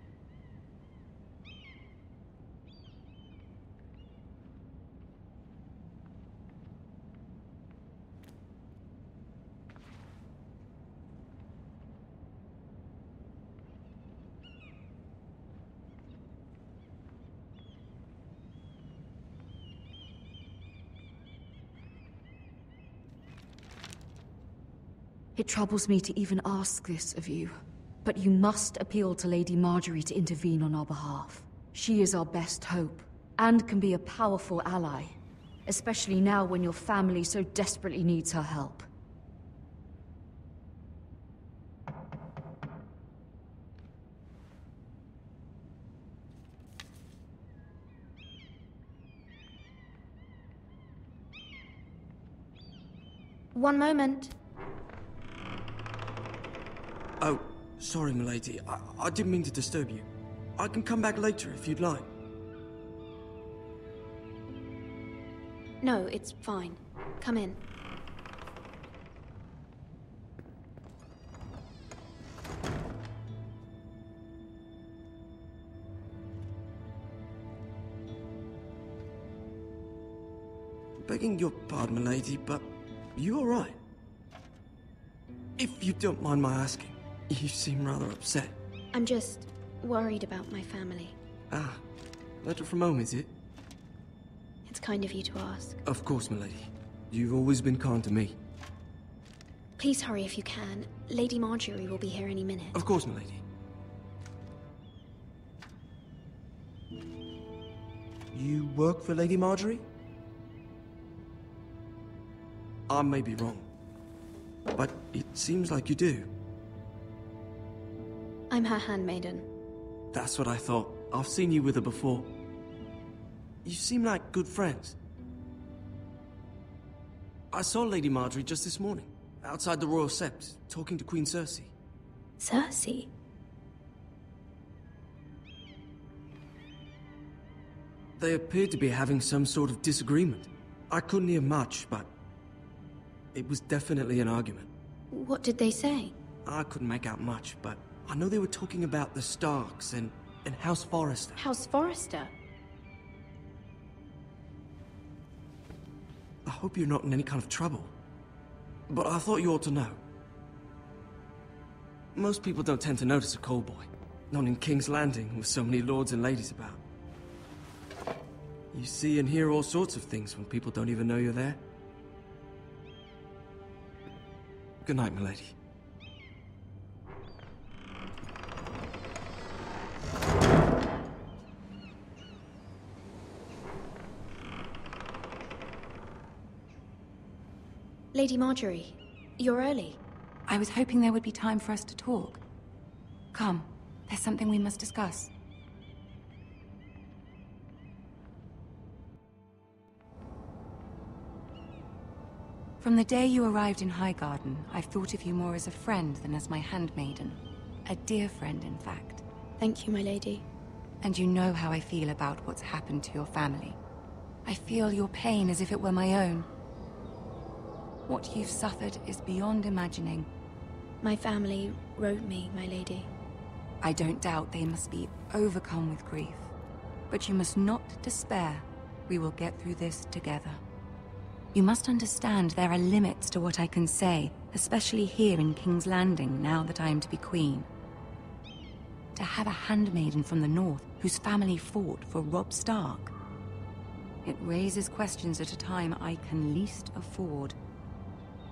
It troubles me to even ask this of you, but you must appeal to Lady Marjorie to intervene on our behalf. She is our best hope, and can be a powerful ally, especially now when your family so desperately needs her help. One moment. Oh, sorry, milady. I didn't mean to disturb you. I can come back later if you'd like. No, it's fine. Come in. Begging your pardon, milady, but you all right? If you don't mind my asking, you seem rather upset. I'm just worried about my family. Ah, letter from home, is it? It's kind of you to ask. Of course, milady. You've always been kind to me. Please hurry if you can. Lady Marjorie will be here any minute. Of course, milady. You work for Lady Marjorie? I may be wrong, but it seems like you do. I'm her handmaiden. That's what I thought. I've seen you with her before. You seem like good friends. I saw Lady Marjorie just this morning, outside the Royal Sept, talking to Queen Cersei. Cersei? They appeared to be having some sort of disagreement. I couldn't hear much, but it was definitely an argument. What did they say? I couldn't make out much, but I know they were talking about the Starks and House Forrester. House Forrester? I hope you're not in any kind of trouble. But I thought you ought to know. Most people don't tend to notice a call boy. Not in King's Landing with so many lords and ladies about. You see and hear all sorts of things when people don't even know you're there. Good night, milady. Lady Marjorie, you're early. I was hoping there would be time for us to talk. Come, there's something we must discuss. From the day you arrived in Highgarden, I've thought of you more as a friend than as my handmaiden. A dear friend, in fact. Thank you, my lady. And you know how I feel about what's happened to your family. I feel your pain as if it were my own. What you've suffered is beyond imagining. My family wrote me, my lady. I don't doubt they must be overcome with grief. But you must not despair. We will get through this together. You must understand there are limits to what I can say, especially here in King's Landing, now that I am to be queen. To have a handmaiden from the north whose family fought for Robb Stark. It raises questions at a time I can least afford.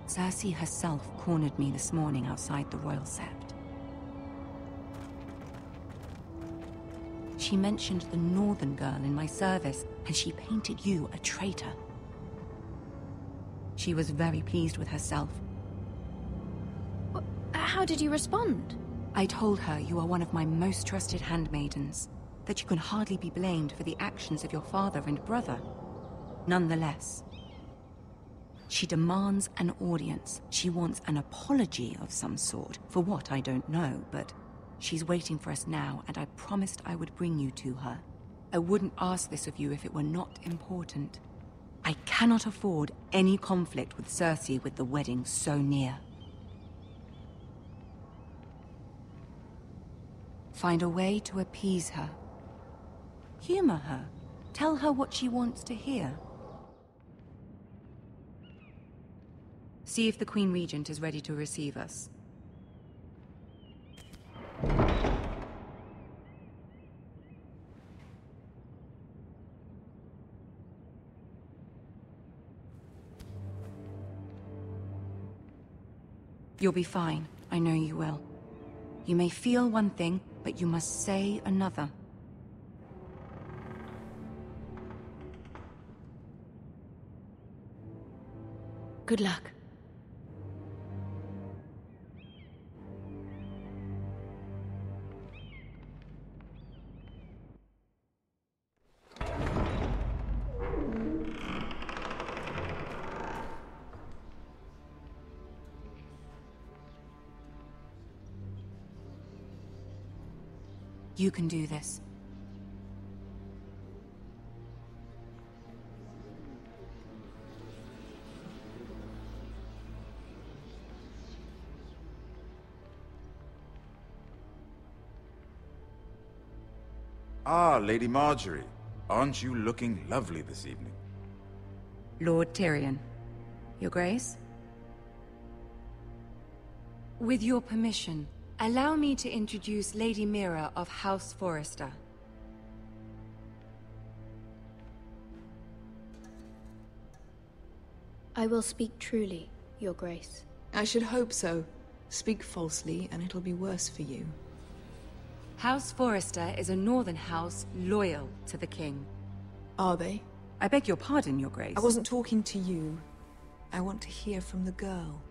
Cersei herself cornered me this morning outside the Royal Sept. She mentioned the northern girl in my service, and she painted you a traitor. She was very pleased with herself. How did you respond? I told her you are one of my most trusted handmaidens, that you can hardly be blamed for the actions of your father and brother. Nonetheless, she demands an audience. She wants an apology of some sort, for what I don't know, but she's waiting for us now, and I promised I would bring you to her. I wouldn't ask this of you if it were not important. I cannot afford any conflict with Cersei with the wedding so near. Find a way to appease her. Humor her. Tell her what she wants to hear. See if the Queen Regent is ready to receive us. You'll be fine. I know you will. You may feel one thing, but you must say another. Good luck. You can do this. Ah, Lady Marjorie. Aren't you looking lovely this evening? Lord Tyrion. Your Grace? With your permission, allow me to introduce Lady Mira of House Forrester. I will speak truly, Your Grace. I should hope so. Speak falsely, and it'll be worse for you. House Forrester is a northern house loyal to the king. Are they? I beg your pardon, Your Grace. I wasn't talking to you. I want to hear from the girl.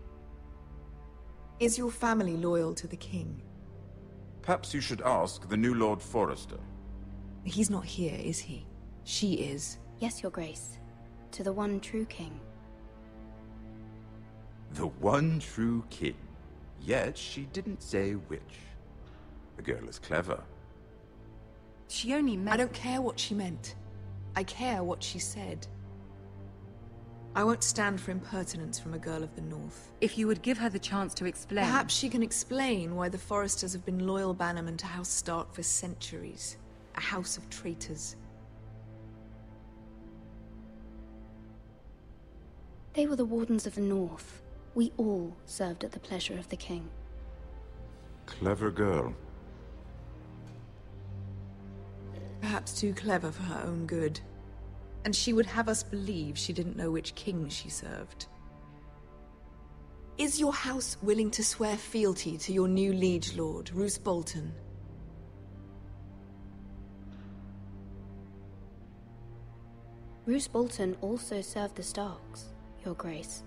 Is your family loyal to the king? Perhaps you should ask the new Lord Forrester. He's not here, is he? She is. Yes, Your Grace. To the one true king. The one true king. Yet she didn't say which. The girl is clever. She only meant... I don't care what she meant. I care what she said. I won't stand for impertinence from a girl of the North. If you would give her the chance to explain... Perhaps she can explain why the Forresters have been loyal bannermen to House Stark for centuries. A house of traitors. They were the Wardens of the North. We all served at the pleasure of the king. Clever girl. Perhaps too clever for her own good. And she would have us believe she didn't know which king she served. Is your house willing to swear fealty to your new liege lord, Roose Bolton? Roose Bolton also served the Starks, Your Grace.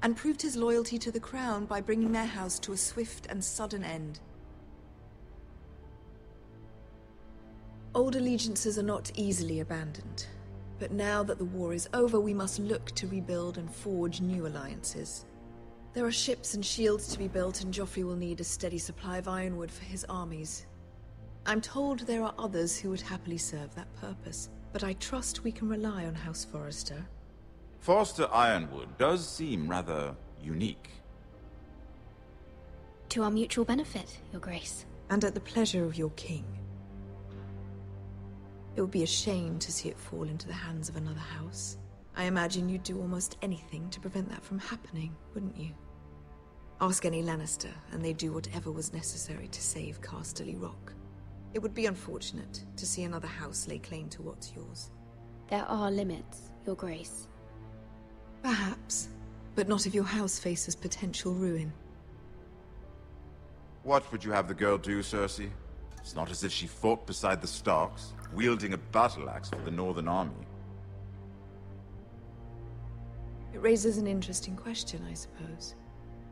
And proved his loyalty to the crown by bringing their house to a swift and sudden end. Old allegiances are not easily abandoned. But now that the war is over, we must look to rebuild and forge new alliances. There are ships and shields to be built, and Joffrey will need a steady supply of ironwood for his armies. I'm told there are others who would happily serve that purpose, but I trust we can rely on House Forrester. Forster Ironwood does seem rather unique. To our mutual benefit, Your Grace. And at the pleasure of your king. It would be a shame to see it fall into the hands of another house. I imagine you'd do almost anything to prevent that from happening, wouldn't you? Ask any Lannister, and they'd do whatever was necessary to save Casterly Rock. It would be unfortunate to see another house lay claim to what's yours. There are limits, Your Grace. Perhaps, but not if your house faces potential ruin. What would you have the girl do, Cersei? It's not as if she fought beside the Starks, wielding a battle axe for the Northern Army. It raises an interesting question, I suppose.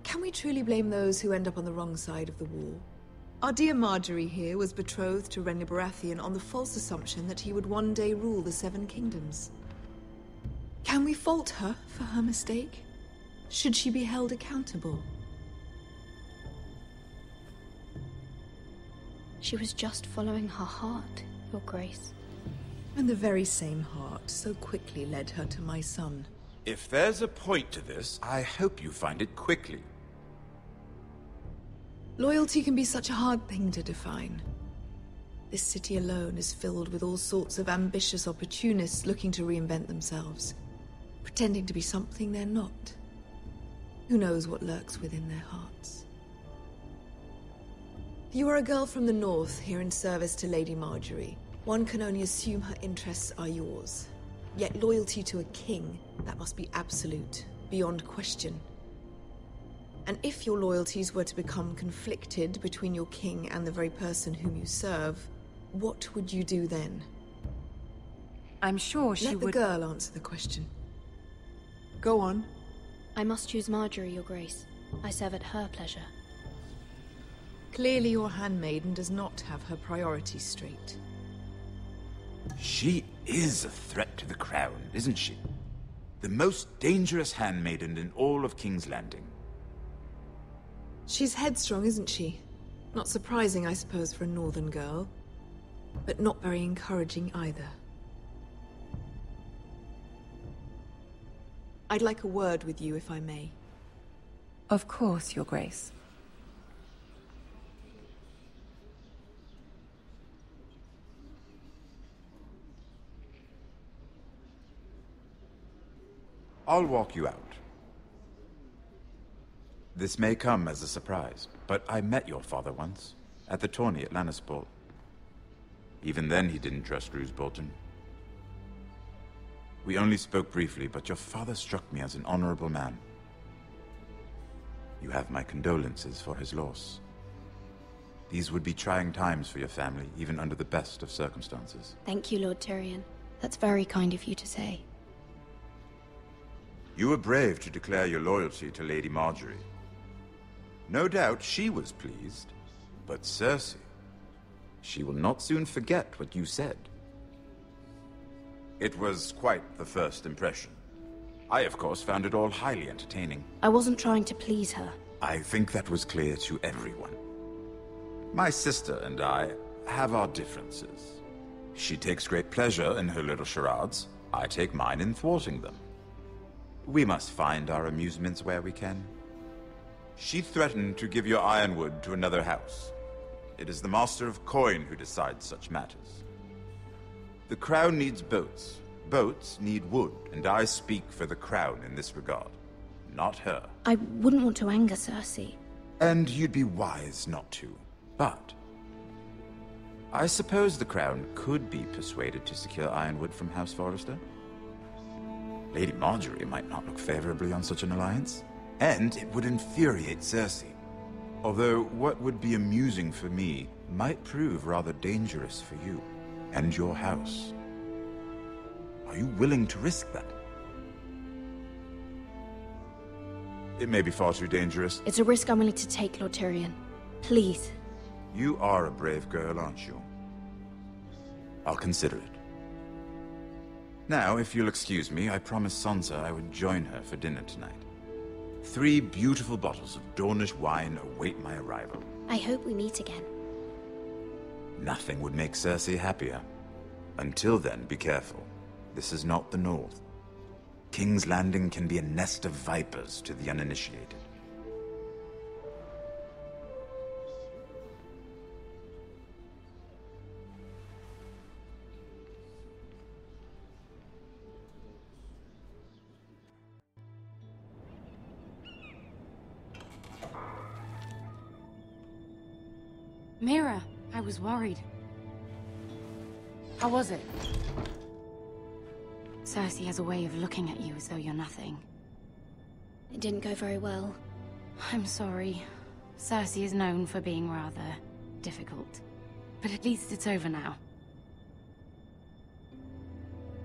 Can we truly blame those who end up on the wrong side of the war? Our dear Marjorie here was betrothed to Renly Baratheon on the false assumption that he would one day rule the Seven Kingdoms. Can we fault her for her mistake? Should she be held accountable? She was just following her heart, Your Grace. And the very same heart so quickly led her to my son. If there's a point to this, I hope you find it quickly. Loyalty can be such a hard thing to define. This city alone is filled with all sorts of ambitious opportunists looking to reinvent themselves, pretending to be something they're not. Who knows what lurks within their hearts? You are a girl from the north here in service to Lady Marjorie. One can only assume her interests are yours. Yet loyalty to a king, that must be absolute, beyond question. And if your loyalties were to become conflicted between your king and the very person whom you serve, what would you do then? I'm sure she would... Let the girl answer the question. Go on. I must choose Marjorie, Your Grace. I serve at her pleasure. Clearly your handmaiden does not have her priorities straight. She is a threat to the crown, isn't she? The most dangerous handmaiden in all of King's Landing. She's headstrong, isn't she? Not surprising, I suppose, for a northern girl. But not very encouraging either. I'd like a word with you, if I may. Of course, Your Grace. I'll walk you out. This may come as a surprise, but I met your father once, at the tourney at Lannisport. Even then he didn't trust Roose Bolton. We only spoke briefly, but your father struck me as an honorable man. You have my condolences for his loss. These would be trying times for your family, even under the best of circumstances. Thank you, Lord Tyrion. That's very kind of you to say. You were brave to declare your loyalty to Lady Marjorie. No doubt she was pleased, but Cersei, she will not soon forget what you said. It was quite the first impression. I, of course, found it all highly entertaining. I wasn't trying to please her. I think that was clear to everyone. My sister and I have our differences. She takes great pleasure in her little charades. I take mine in thwarting them. We must find our amusements where we can. She threatened to give your ironwood to another house. It is the Master of Coin who decides such matters. The Crown needs boats. Boats need wood, and I speak for the Crown in this regard, not her. I wouldn't want to anger Cersei. And you'd be wise not to. But I suppose the Crown could be persuaded to secure ironwood from House Forrester. Lady Marjorie might not look favorably on such an alliance, and it would infuriate Cersei. Although what would be amusing for me might prove rather dangerous for you and your house. Are you willing to risk that? It may be far too dangerous. It's a risk I'm willing to take, Lord Tyrion. Please. You are a brave girl, aren't you? I'll consider it. Now, if you'll excuse me, I promised Sansa I would join her for dinner tonight. 3 beautiful bottles of Dornish wine await my arrival. I hope we meet again. Nothing would make Cersei happier. Until then, be careful. This is not the North. King's Landing can be a nest of vipers to the uninitiated. Mira, I was worried. How was it? Cersei has a way of looking at you as though you're nothing. It didn't go very well. I'm sorry. Cersei is known for being rather difficult. But at least it's over now.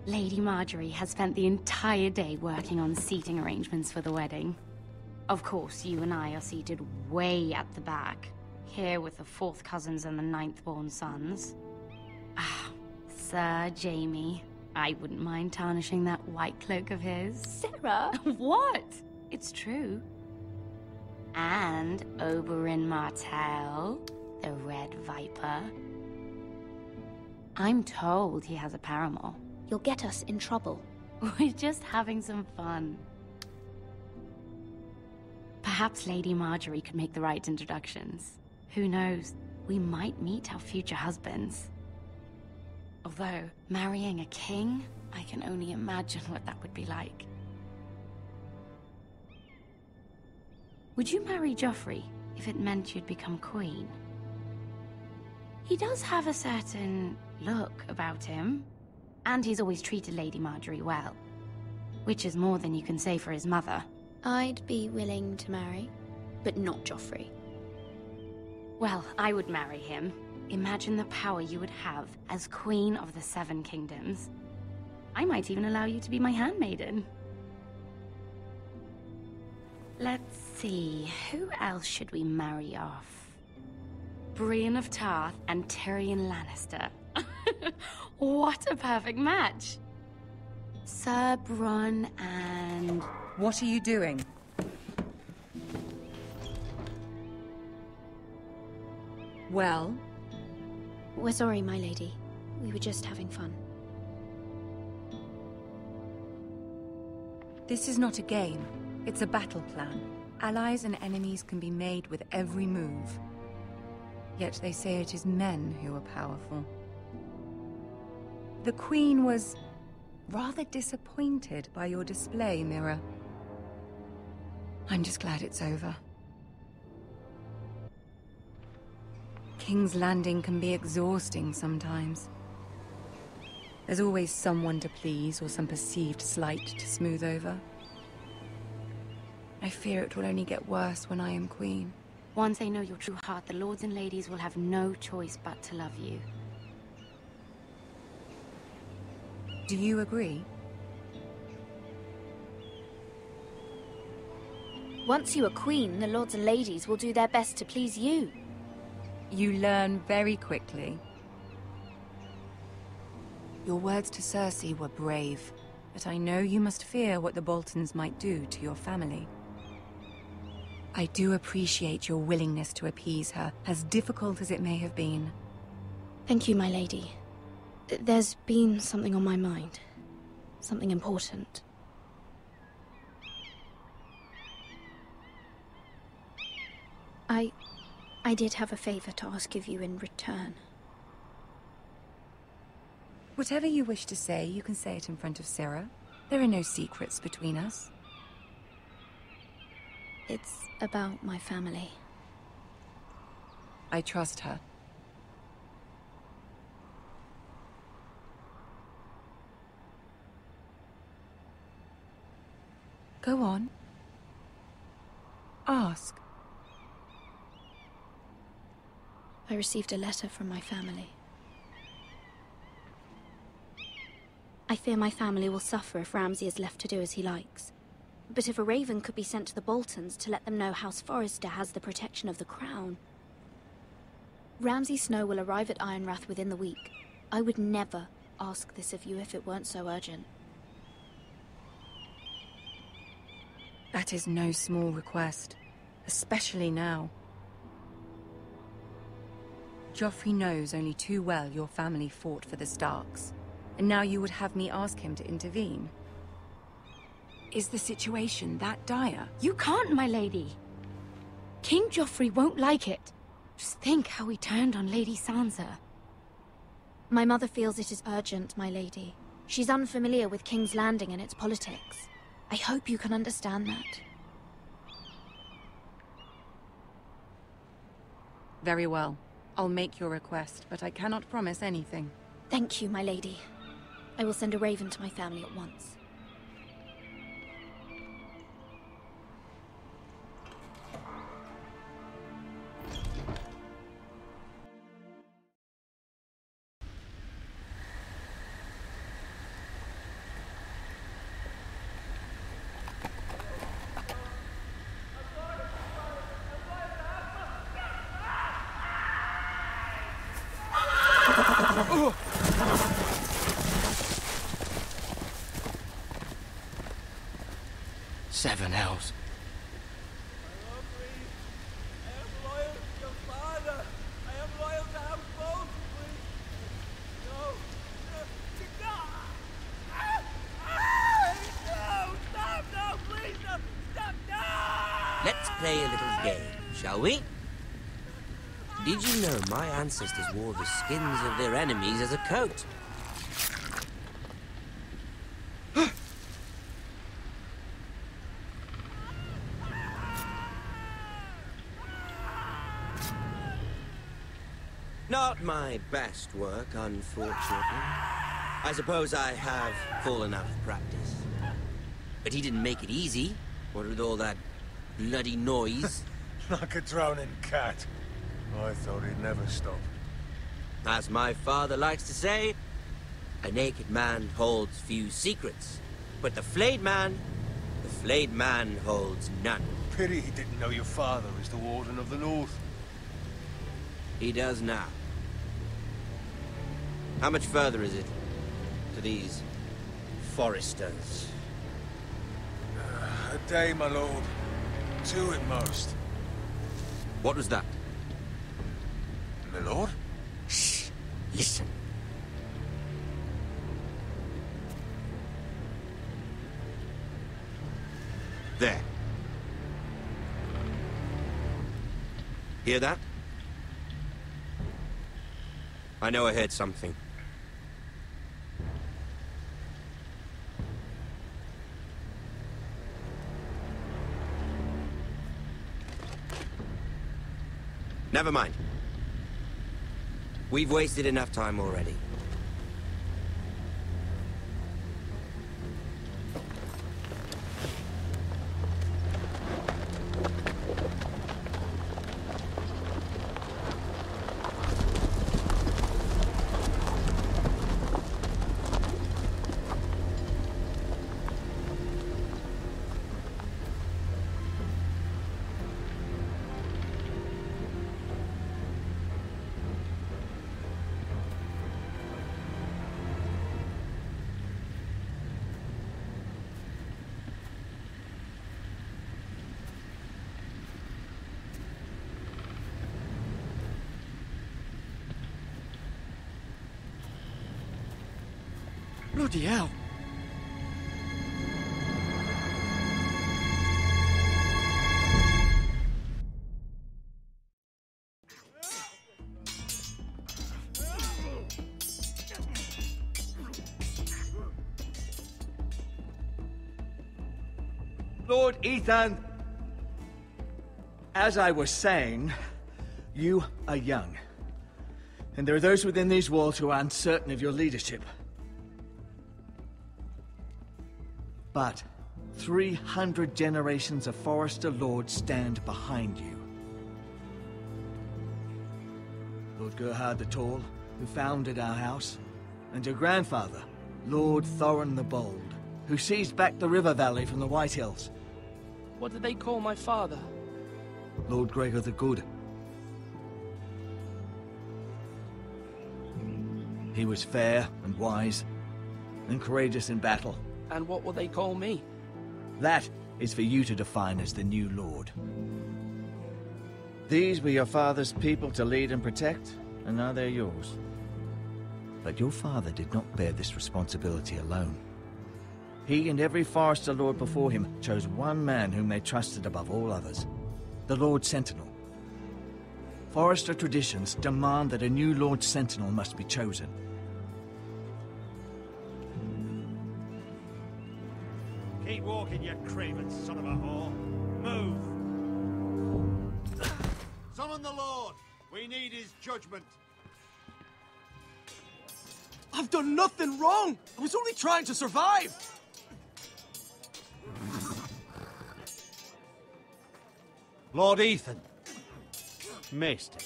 Lady Marjorie has spent the entire day working on seating arrangements for the wedding. Of course, you and I are seated way at the back. Here with the 4th cousins and the 9th-born sons. Ah, Sir Jaime. I wouldn't mind tarnishing that white cloak of his. Sarah? What? It's true. And Oberyn Martell, the Red Viper. I'm told he has a paramour. You'll get us in trouble. We're just having some fun. Perhaps Lady Marjorie could make the right introductions. Who knows? We might meet our future husbands. Although, marrying a king, I can only imagine what that would be like. Would you marry Joffrey if it meant you'd become queen? He does have a certain look about him, and he's always treated Lady Marjorie well, which is more than you can say for his mother. I'd be willing to marry. but not Joffrey. Well, I would marry him. Imagine the power you would have as Queen of the Seven Kingdoms. I might even allow you to be my handmaiden. Let's see, who else should we marry off? Brienne of Tarth and Tyrion Lannister. What a perfect match! Sir Bronn and... What are you doing? Well? We're sorry, my lady. We were just having fun. This is not a game. It's a battle plan. Allies and enemies can be made with every move. Yet they say it is men who are powerful. The Queen was rather disappointed by your display, Mira. I'm just glad it's over. King's Landing can be exhausting sometimes. There's always someone to please or some perceived slight to smooth over. I fear it will only get worse when I am queen. Once they know your true heart, the lords and ladies will have no choice but to love you. Do you agree? Once you are queen, the lords and ladies will do their best to please you. You learn very quickly. Your words to Cersei were brave, but I know you must fear what the Boltons might do to your family. I do appreciate your willingness to appease her, as difficult as it may have been. Thank you, my lady. There's been something on my mind. Something important. I did have a favor to ask of you in return. Whatever you wish to say, you can say it in front of Sarah. There are no secrets between us. It's about my family. I trust her. Go on. Ask. I received a letter from my family. I fear my family will suffer if Ramsay is left to do as he likes. But if a raven could be sent to the Boltons to let them know House Forrester has the protection of the crown... Ramsay Snow will arrive at Ironrath within the week. I would never ask this of you if it weren't so urgent. That is no small request, especially now. Joffrey knows only too well your family fought for the Starks, and now you would have me ask him to intervene. Is the situation that dire? You can't, my lady. King Joffrey won't like it. Just think how he turned on Lady Sansa. My mother feels it is urgent, my lady. She's unfamiliar with King's Landing and its politics. I hope you can understand that. Very well. I'll make your request, but I cannot promise anything. Thank you, my lady. I will send a raven to my family at once. Seven hells. Let's play a little game, shall we? Did you know my ancestors wore the skins of their enemies as a coat? Not my best work, unfortunately. I suppose I have fallen out of practice. But he didn't make it easy, what with all that bloody noise. Like a drowning cat. I thought he'd never stop. As my father likes to say, a naked man holds few secrets. But the flayed man holds none. Pity he didn't know your father was the Warden of the North. He does now. How much further is it to these foresters? A day, my lord. 2 at most. What was that? My lord? Shh! Listen. There. Hear that? I know I heard something. Never mind. We've wasted enough time already. Bloody hell. Lord Ethan, as I was saying, you are young. And there are those within these walls who are uncertain of your leadership. But 300 generations of Forester Lords stand behind you. Lord Gerhard the Tall, who founded our house, and your grandfather, Lord Thorin the Bold, who seized back the river valley from the White Hills. What did they call my father? Lord Gregor the Good. He was fair and wise, and courageous in battle. And what will they call me? That is for you to define as the new Lord. These were your father's people to lead and protect, and now they're yours. But your father did not bear this responsibility alone. He and every Forester Lord before him chose one man whom they trusted above all others, the Lord Sentinel. Forester traditions demand that a new Lord Sentinel must be chosen. Keep walking, you craven son of a whore. Move! Summon the Lord! We need his judgment. I've done nothing wrong! I was only trying to survive! Lord Ethan. Maester.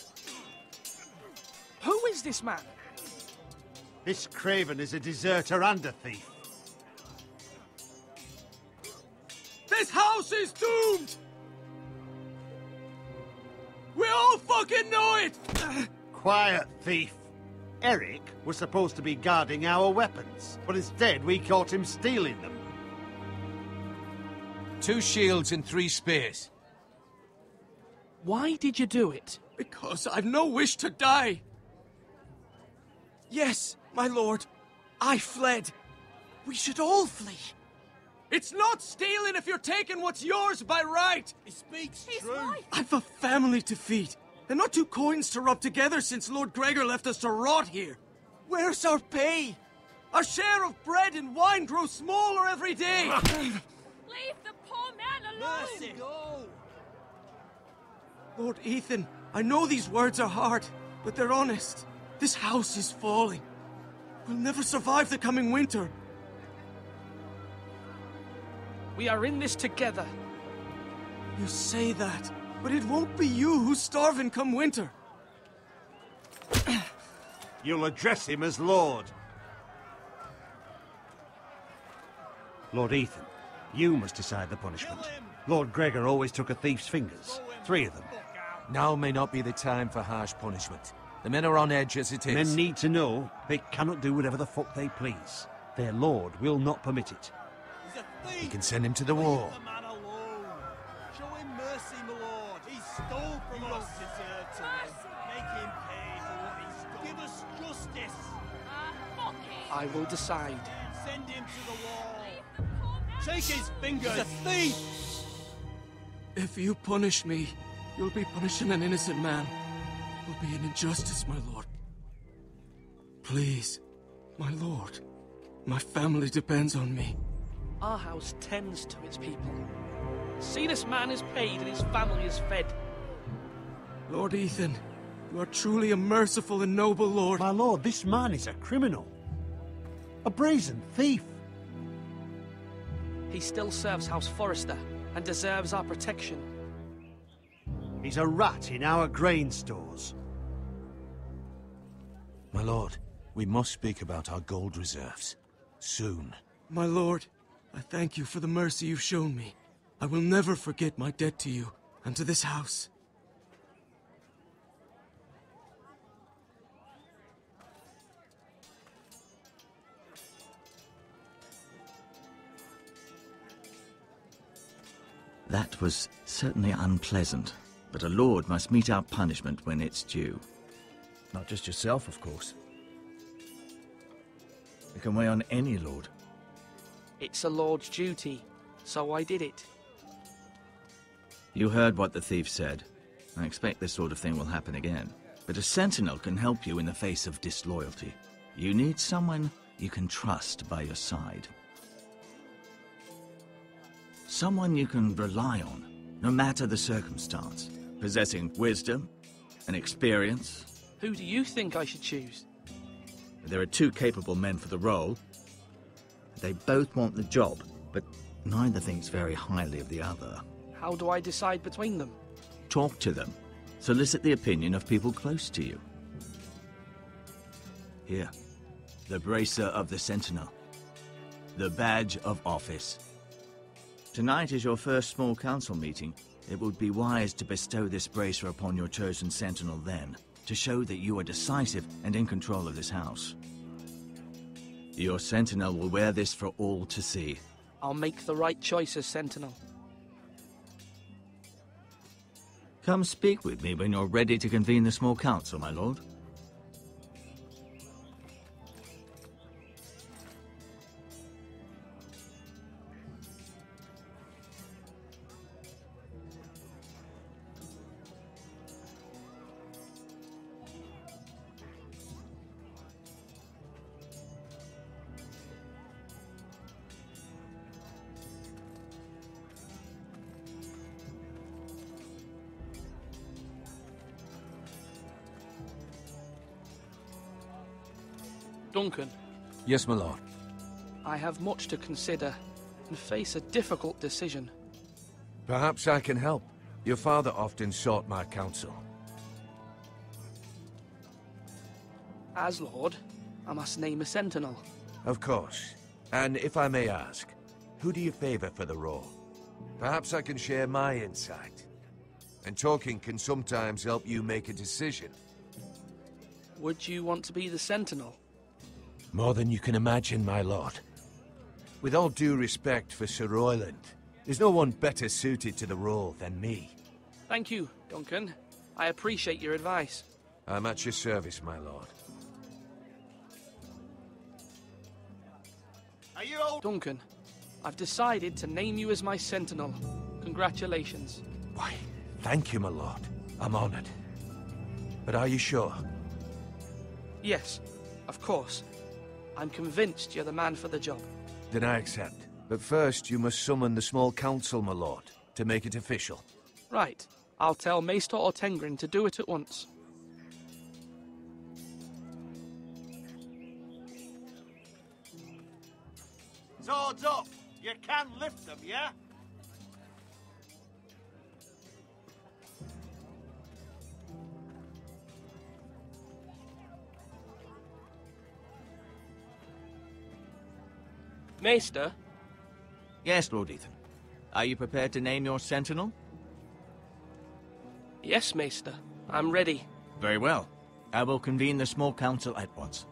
Who is this man? This craven is a deserter and a thief. This house is doomed! We all fucking know it! Quiet, thief. Eric was supposed to be guarding our weapons, but instead we caught him stealing them. 2 shields and 3 spears. Why did you do it? Because I've no wish to die. Yes, my lord. I fled. We should all flee. It's not stealing if you're taking what's yours by right. He speaks true. I've a family to feed, and not 2 coins to rub together since Lord Gregor left us to rot here. Where's our pay? Our share of bread and wine grows smaller every day. Leave the poor man alone! Mercy. Go! Lord Ethan, I know these words are hard, but they're honest. This house is falling. We'll never survive the coming winter. We are in this together. You say that, But it won't be you who's starving come winter. You'll address him as Lord. Lord Ethan, you must decide the punishment. Lord Gregor always took a thief's fingers. 3 of them. Now may not be the time for harsh punishment. The men are on edge as it is. Men need to know they cannot do whatever the fuck they please. Their lord will not permit it. We can send him to the wall. Leave the man alone. Show him mercy, my lord. He stole from us. He don't deserve to live. Make him pay for what he stole. Give us justice. I will decide. Send him to the wall. Take his fingers. He's a thief. If you punish me, you'll be punishing an innocent man. It will be an injustice, my lord. Please, my lord. My family depends on me. Our house tends to its people. See, this man is paid and his family is fed. Lord Ethan, you are truly a merciful and noble lord. My lord, this man is a criminal. A brazen thief. He still serves House Forrester and deserves our protection. He's a rat in our grain stores. My lord, we must speak about our gold reserves. Soon. My lord, I thank you for the mercy you've shown me. I will never forget my debt to you and to this house. That was certainly unpleasant, but a lord must mete out punishment when it's due. Not just yourself, of course. It can weigh on any lord. It's a lord's duty, so I did it. You heard what the thief said. I expect this sort of thing will happen again. But a sentinel can help you in the face of disloyalty. You need someone you can trust by your side. Someone you can rely on, no matter the circumstance. Possessing wisdom and experience. Who do you think I should choose? There are 2 capable men for the role. They both want the job, but neither thinks very highly of the other. How do I decide between them? Talk to them. Solicit the opinion of people close to you. Here, the bracer of the Sentinel. The badge of office. Tonight is your first small council meeting. It would be wise to bestow this bracer upon your chosen Sentinel then, to show that you are decisive and in control of this house. Your Sentinel will wear this for all to see. I'll make the right choice as Sentinel. Come speak with me when you're ready to convene the small council, my lord. Duncan. Yes, my lord. I have much to consider and face a difficult decision. Perhaps I can help. Your father often sought my counsel. As Lord, I must name a Sentinel. Of course. And if I may ask, who do you favor for the role? Perhaps I can share my insight. And talking can sometimes help you make a decision. Would you want to be the Sentinel? More than you can imagine, my lord. With all due respect for Sir Royland, there's no one better suited to the role than me. Thank you, Duncan. I appreciate your advice. I'm at your service, my lord. Are you old? Duncan, I've decided to name you as my Sentinel. Congratulations. Why, thank you, my lord. I'm honored. But are you sure? Yes, of course. I'm convinced you're the man for the job. Then I accept. But first, you must summon the small council, my lord, to make it official. Right. I'll tell Maester Ortengrin to do it at once. Swords up! You can lift them, yeah? Maester? Yes, Lord Ethan. Are you prepared to name your sentinel? Yes, Maester. I'm ready. Very well. I will convene the small council at once.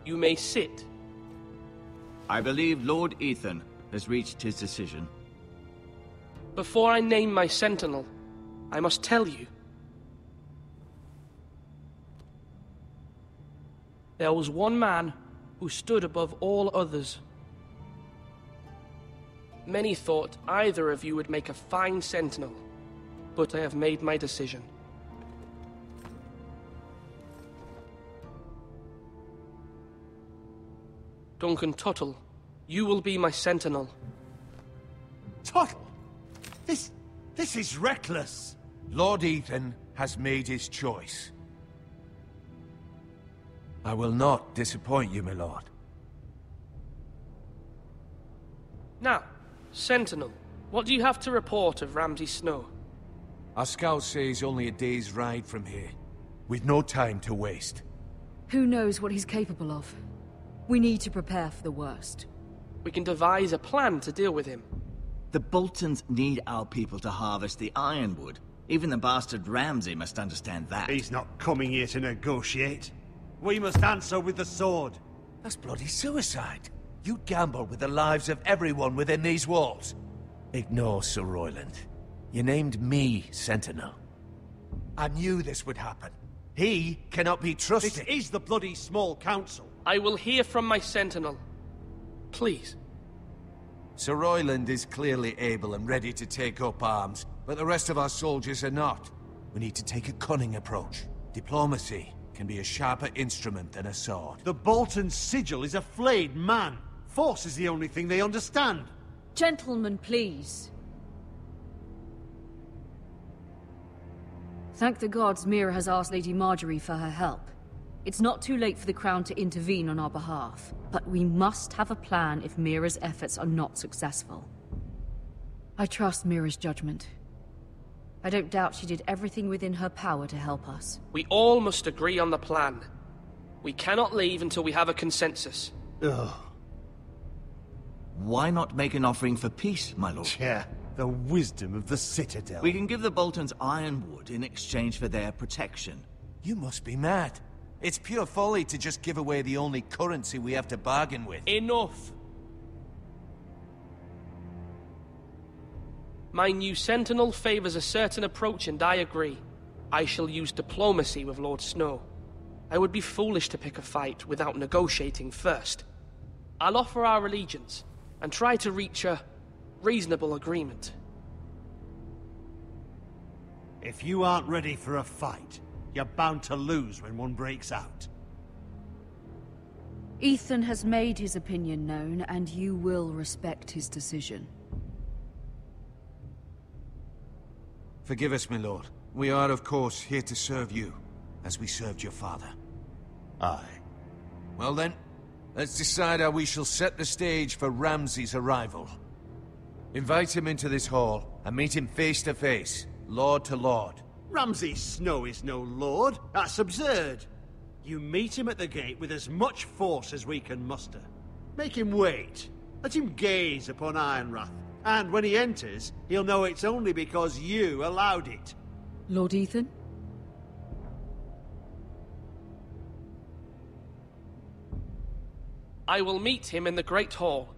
You may sit. I believe Lord Ethan has reached his decision. Before I name my sentinel, I must tell you. There was one man who stood above all others. Many thought either of you would make a fine sentinel, but I have made my decision. Duncan Tuttle, you will be my sentinel. Tuttle? This is reckless. Lord Ethan has made his choice. I will not disappoint you, my lord. Now, sentinel, what do you have to report of Ramsay Snow? Our scouts say he's only a day's ride from here, with no time to waste. Who knows what he's capable of? We need to prepare for the worst. We can devise a plan to deal with him. The Boltons need our people to harvest the ironwood. Even the bastard Ramsay must understand that. He's not coming here to negotiate. We must answer with the sword. That's bloody suicide. You gamble with the lives of everyone within these walls. Ignore Sir Royland. You named me Sentinel. I knew this would happen. He cannot be trusted. This is the bloody small council. I will hear from my sentinel. Please. Sir Royland is clearly able and ready to take up arms, but the rest of our soldiers are not. We need to take a cunning approach. Diplomacy can be a sharper instrument than a sword. The Bolton sigil is a flayed man. Force is the only thing they understand. Gentlemen, please. Thank the gods Mira has asked Lady Marjorie for her help. It's not too late for the Crown to intervene on our behalf, but we must have a plan if Mira's efforts are not successful. I trust Mira's judgment. I don't doubt she did everything within her power to help us. We all must agree on the plan. We cannot leave until we have a consensus. Ugh. Why not make an offering for peace, my lord? Yeah, the wisdom of the Citadel. We can give the Boltons ironwood in exchange for their protection. You must be mad. It's pure folly to just give away the only currency we have to bargain with. Enough! My new sentinel favors a certain approach, and I agree. I shall use diplomacy with Lord Snow. I would be foolish to pick a fight without negotiating first. I'll offer our allegiance, and try to reach a reasonable agreement. If you aren't ready for a fight, you're bound to lose when one breaks out. Ethan has made his opinion known, and you will respect his decision. Forgive us, my lord. We are, of course, here to serve you, as we served your father. Aye. Well then, let's decide how we shall set the stage for Ramsay's arrival. Invite him into this hall, and meet him face to face, lord to lord. Ramsay Snow is no lord. That's absurd. You meet him at the gate with as much force as we can muster. Make him wait. Let him gaze upon Ironrath. And when he enters, he'll know it's only because you allowed it. Lord Ethan? I will meet him in the Great Hall.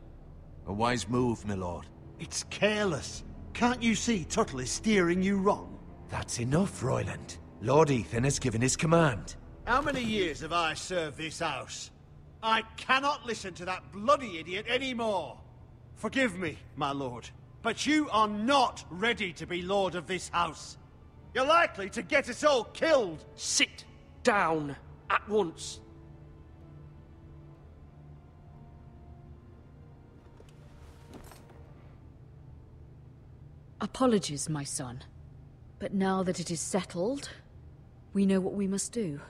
A wise move, my lord. It's careless. Can't you see Tuttle is steering you wrong? That's enough, Royland. Lord Ethan has given his command. How many years have I served this house? I cannot listen to that bloody idiot anymore. Forgive me, my lord, but you are not ready to be lord of this house. You're likely to get us all killed. Sit down at once. Apologies, my son. But now that it is settled, we know what we must do.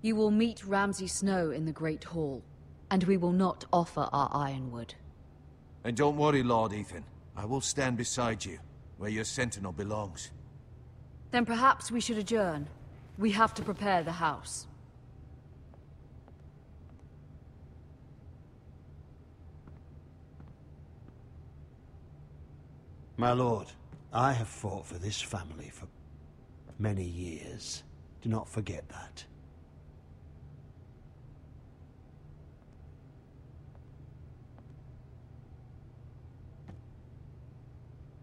You will meet Ramsay Snow in the Great Hall, and we will not offer our ironwood. And don't worry, Lord Ethan. I will stand beside you, where your sentinel belongs. Then perhaps we should adjourn. We have to prepare the house. My lord, I have fought for this family for many years. Do not forget that.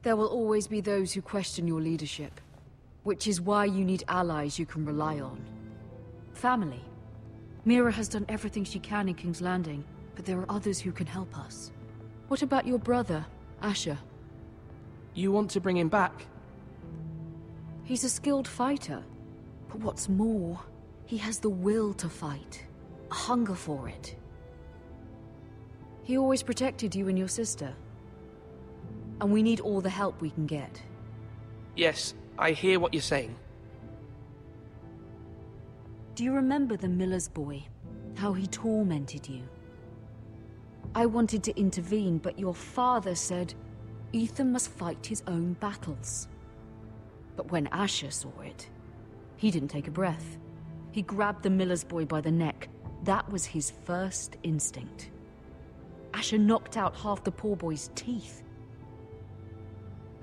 There will always be those who question your leadership, which is why you need allies you can rely on. Family. Mira has done everything she can in King's Landing, but there are others who can help us. What about your brother, Asher? You want to bring him back? He's a skilled fighter, but what's more, he has the will to fight, a hunger for it. He always protected you and your sister, and we need all the help we can get. Yes, I hear what you're saying. Do you remember the miller's boy? How he tormented you? I wanted to intervene, but your father said Ethan must fight his own battles. But when Asher saw it, he didn't take a breath. He grabbed the miller's boy by the neck. That was his first instinct. Asher knocked out half the poor boy's teeth.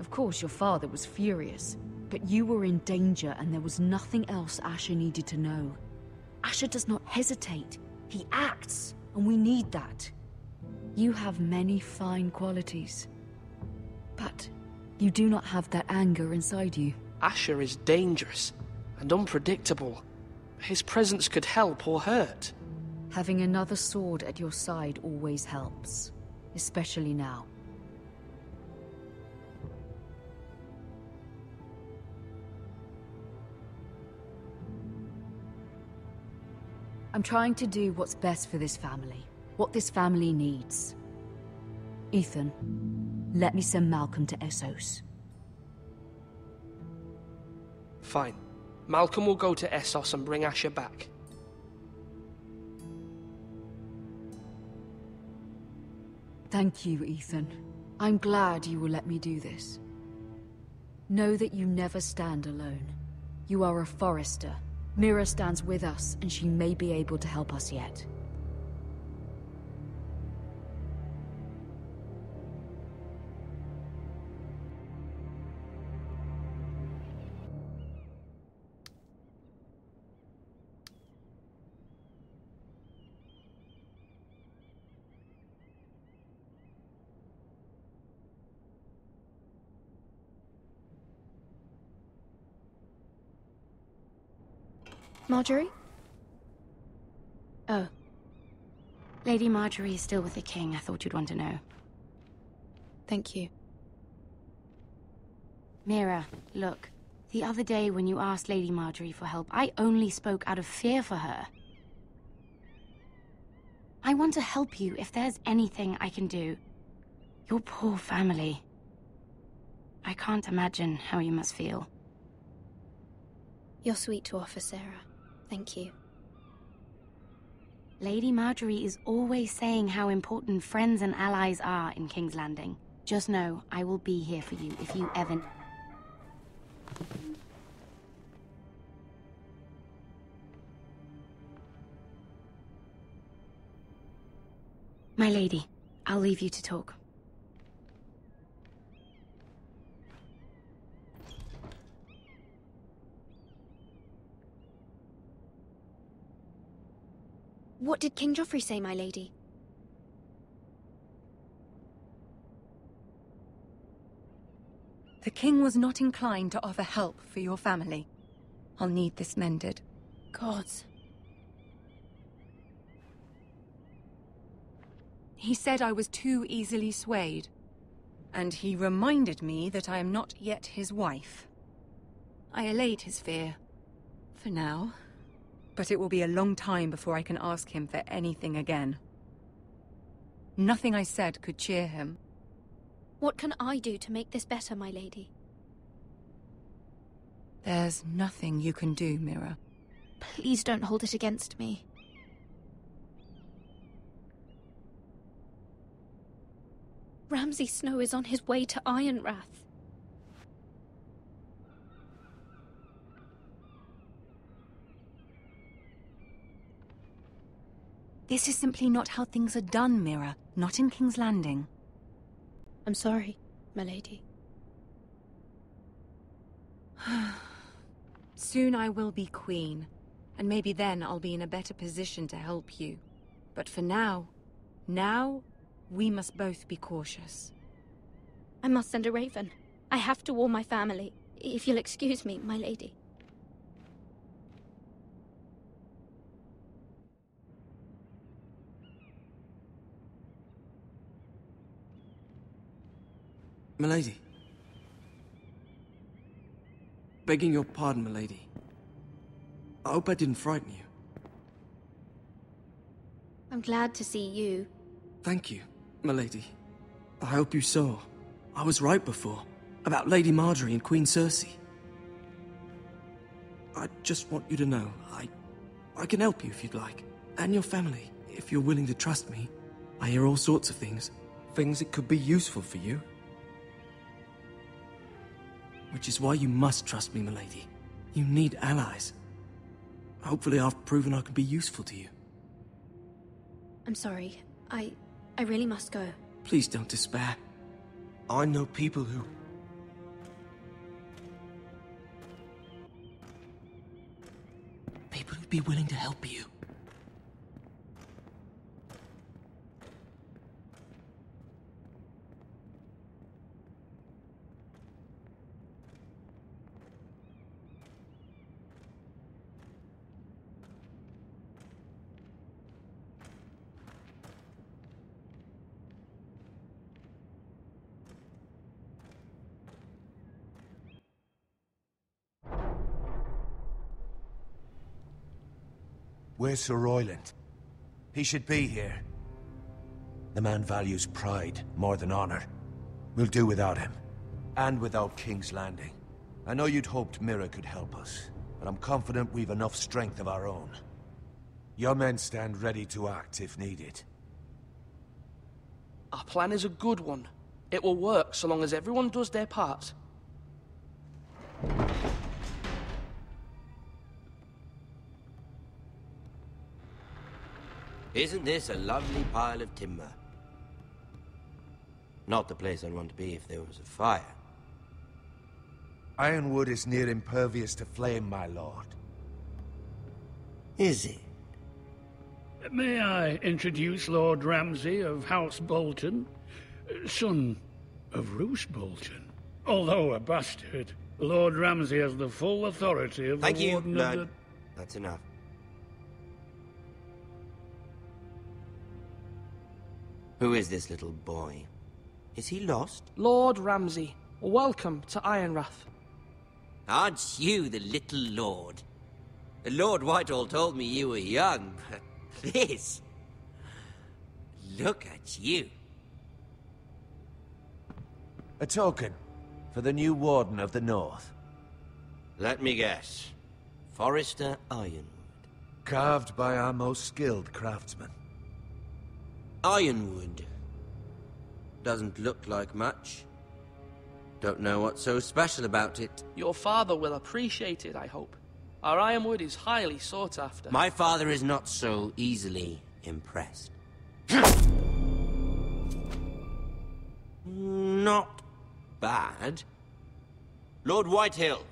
Of course, your father was furious, but you were in danger and there was nothing else Asher needed to know. Asher does not hesitate. He acts, and we need that. You have many fine qualities, but you do not have that anger inside you. Asher is dangerous and unpredictable. His presence could help or hurt. Having another sword at your side always helps, especially now. I'm trying to do what's best for this family, what this family needs. Ethan, let me send Malcolm to Essos. Fine. Malcolm will go to Essos and bring Asher back. Thank you, Ethan. I'm glad you will let me do this. Know that you never stand alone. You are a Forrester. Mira stands with us, and she may be able to help us yet. Marjorie? Oh. Lady Marjorie is still with the king. I thought you'd want to know. Thank you. Mira, look. The other day when you asked Lady Marjorie for help, I only spoke out of fear for her. I want to help you if there's anything I can do. Your poor family. I can't imagine how you must feel. You're sweet to offer, Sarah. Thank you. Lady Marjorie is always saying how important friends and allies are in King's Landing. Just know, I will be here for you if you ever... My lady, I'll leave you to talk. What did King Joffrey say, my lady? The king was not inclined to offer help for your family. I'll need this mended. Gods. He said I was too easily swayed. And he reminded me that I am not yet his wife. I allayed his fear. For now. But it will be a long time before I can ask him for anything again. Nothing I said could cheer him. What can I do to make this better, my lady? There's nothing you can do, Mira. Please don't hold it against me. Ramsay Snow is on his way to Ironrath. This is simply not how things are done, Mira. Not in King's Landing. I'm sorry, my lady. Soon I will be queen, and maybe then I'll be in a better position to help you. But for now, we must both be cautious. I must send a raven. I have to warn my family. If you'll excuse me, my lady. Milady. Begging your pardon, milady. I hope I didn't frighten you. I'm glad to see you. Thank you, milady. I hope you saw. I was right before. About Lady Marjorie and Queen Cersei. I just want you to know, I can help you if you'd like. And your family, if you're willing to trust me. I hear all sorts of things. Things that could be useful for you. Which is why you must trust me, milady. You need allies. Hopefully I've proven I can be useful to you. I'm sorry. I really must go. Please don't despair. I know people who... People who'd be willing to help you. Where's Sir Royland? He should be here. The man values pride more than honor. We'll do without him. And without King's Landing. I know you'd hoped Mira could help us, but I'm confident we've enough strength of our own. Your men stand ready to act if needed. Our plan is a good one. It will work so long as everyone does their part. Isn't this a lovely pile of timber? Not the place I'd want to be if there was a fire. Ironwood is near impervious to flame, my lord. Is it? May I introduce Lord Ramsay of House Bolton, son of Roose Bolton. Although a bastard, Lord Ramsay has the full authority of Thank the you, Warden of the... That's enough. Who is this little boy? Is he lost? Lord Ramsay, welcome to Ironrath. Aren't you the little lord? Lord Whitehall told me you were young, but this... Look at you. A token for the new Warden of the North. Let me guess. Forrester Ironwood. Carved by our most skilled craftsmen. Ironwood. Doesn't look like much. Don't know what's so special about it. Your father will appreciate it, I hope. Our ironwood is highly sought after. My father is not so easily impressed. Not bad. Lord Whitehill,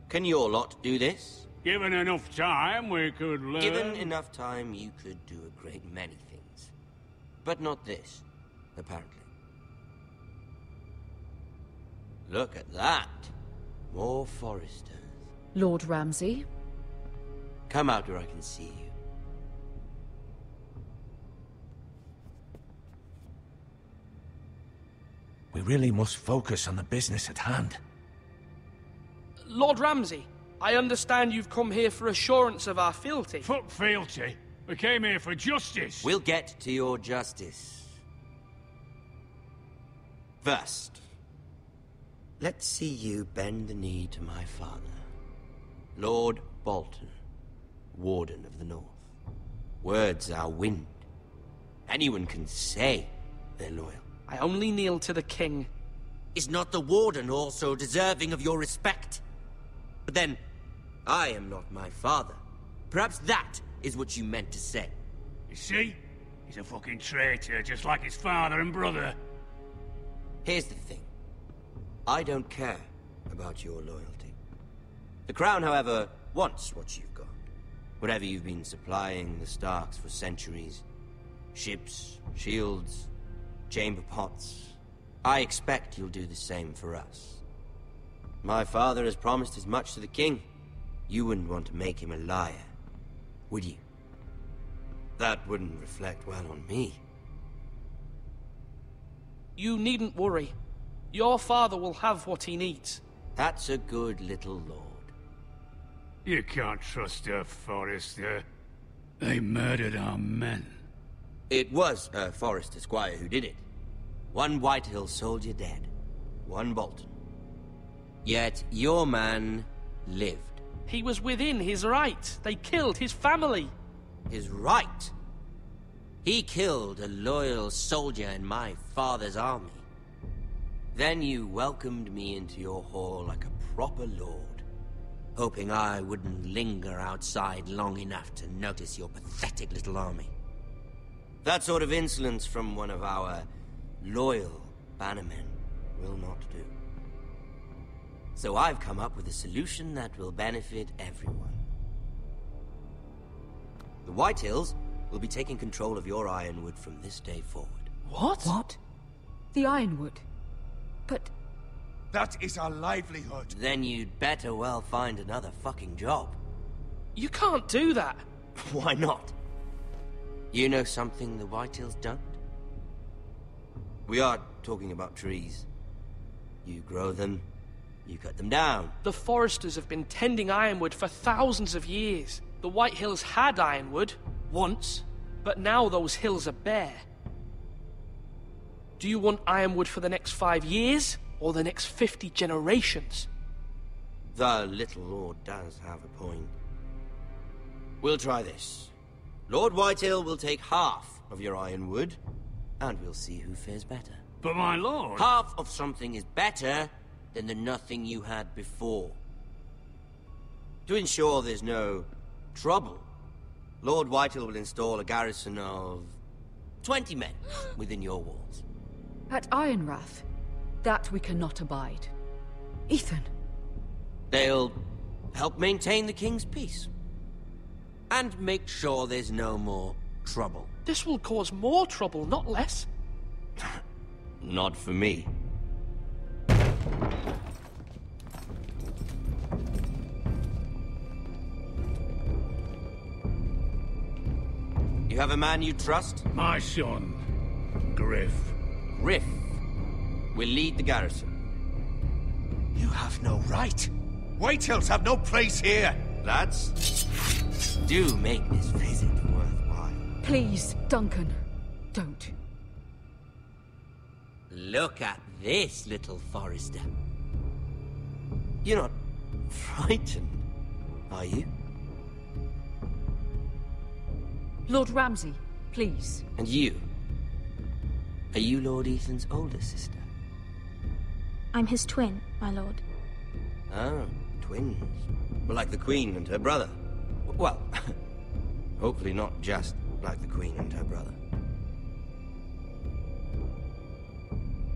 can your lot do this? Given enough time, we could learn... Given enough time, you could do a great many things. But not this, apparently. Look at that. More Foresters. Lord Ramsay? Come out where I can see you. We really must focus on the business at hand. Lord Ramsay, I understand you've come here for assurance of our fealty. Fuck fealty. We came here for justice. We'll get to your justice. First, let's see you bend the knee to my father, Lord Bolton, Warden of the North. Words are wind. Anyone can say they're loyal. I only kneel to the king. Is not the Warden also deserving of your respect? But then, I am not my father. Perhaps that is what you meant to say. You see? He's a fucking traitor, just like his father and brother. Here's the thing. I don't care about your loyalty. The Crown, however, wants what you've got. Whatever you've been supplying the Starks for centuries. Ships, shields, chamber pots. I expect you'll do the same for us. My father has promised as much to the king. You wouldn't want to make him a liar, would you? That wouldn't reflect well on me. You needn't worry. Your father will have what he needs. That's a good little lord. You can't trust her, Forrester. They murdered our men. It was a Forrester squire who did it. One Whitehill soldier dead. One Bolton. Yet your man lived. He was within his right. They killed his family. His right? He killed a loyal soldier in my father's army. Then you welcomed me into your hall like a proper lord, hoping I wouldn't linger outside long enough to notice your pathetic little army. That sort of insolence from one of our loyal bannermen will not do. So I've come up with a solution that will benefit everyone. The Whitehills will be taking control of your Ironwood from this day forward. What? What? The Ironwood? But... That is our livelihood. Then you'd better well find another fucking job. You can't do that. Why not? You know something the Whitehills don't? We are talking about trees. You grow them, you cut them down. The Foresters have been tending Ironwood for thousands of years. The Whitehills had Ironwood, once, but now those hills are bare. Do you want Ironwood for the next 5 years, or the next 50 generations? The little lord does have a point. We'll try this. Lord Whitehill will take half of your Ironwood, and we'll see who fares better. But my lord... Half of something is better than the nothing you had before. To ensure there's no trouble, Lord Whitehill will install a garrison of 20 men within your walls. At Ironrath, that we cannot abide. Ethan. They'll help maintain the king's peace. And make sure there's no more trouble. This will cause more trouble, not less. Not for me. You have a man you trust? My son, Griff. Griff will lead the garrison. You have no right. Whitehills have no place here. Lads, do make this visit worthwhile. Please, Duncan, don't. Look at this, little Forrester. You're not frightened, are you? Lord Ramsay, please. And you? Are you Lord Ethan's older sister? I'm his twin, my lord. Oh, twins. Well, like the Queen and her brother. Well, hopefully not just like the Queen and her brother.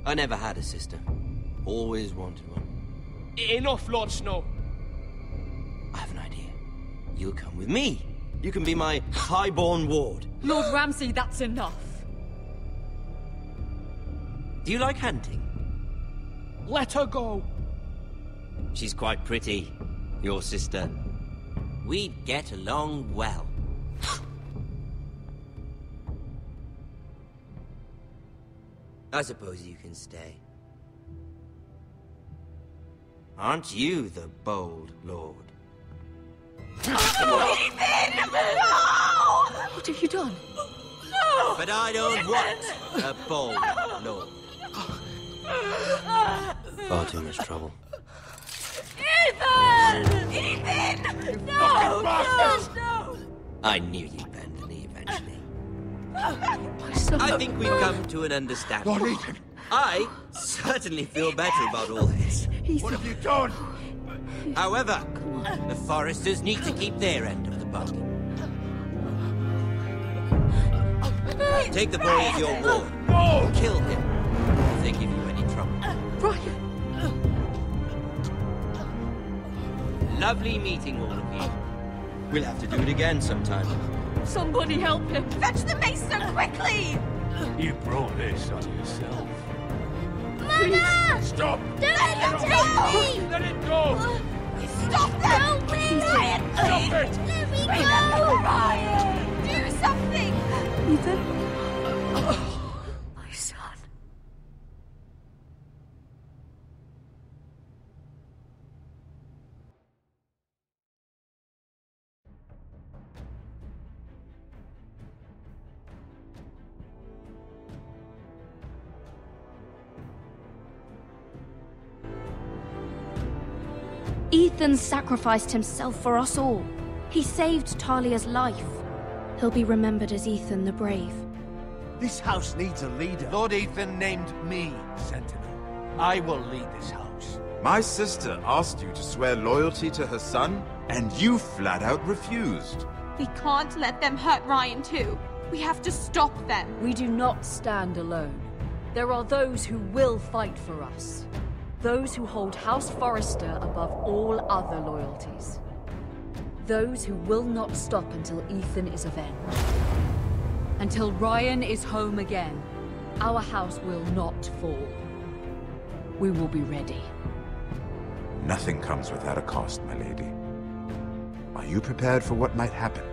I never had a sister. Always wanted one. Enough, Lord Snow. I have an idea. You'll come with me. You can be my highborn ward. Lord Ramsay, that's enough. Do you like hunting? Let her go. She's quite pretty, your sister. We'd get along well. I suppose you can stay. Aren't you the bold lord? What have you done? But I don't want a bold lord. Far too much trouble. Ethan! Ethan! No! No! I knew you'd bend the knee eventually. My son. I think we've come to an understanding. Lord Ethan! I certainly feel better about all this. What have you done? However, the Foresters need to keep their end of the bargain. Take the boy as your ward. No! Kill him if they give you any trouble. Brian! Lovely meeting all of you. We'll have to do it again sometime. Somebody help him! Fetch the mason quickly! You brought this on yourself. Mama! Stop! Don't let him take me! Let it go! Stop them! Help me! Ryan, please! Stop it! Let me Remember, go! Ryan! Do something! Ethan? My son. Ethan sacrificed himself for us all. He saved Talia's life. He'll be remembered as Ethan the Brave. This house needs a leader. Lord Ethan named me Sentinel. I will lead this house. My sister asked you to swear loyalty to her son, and you flat out refused. We can't let them hurt Ryan too. We have to stop them. We do not stand alone. There are those who will fight for us. Those who hold House Forrester above all other loyalties. Those who will not stop until Ethan is avenged. Until Ryan is home again, our house will not fall. We will be ready. Nothing comes without a cost, my lady. Are you prepared for what might happen?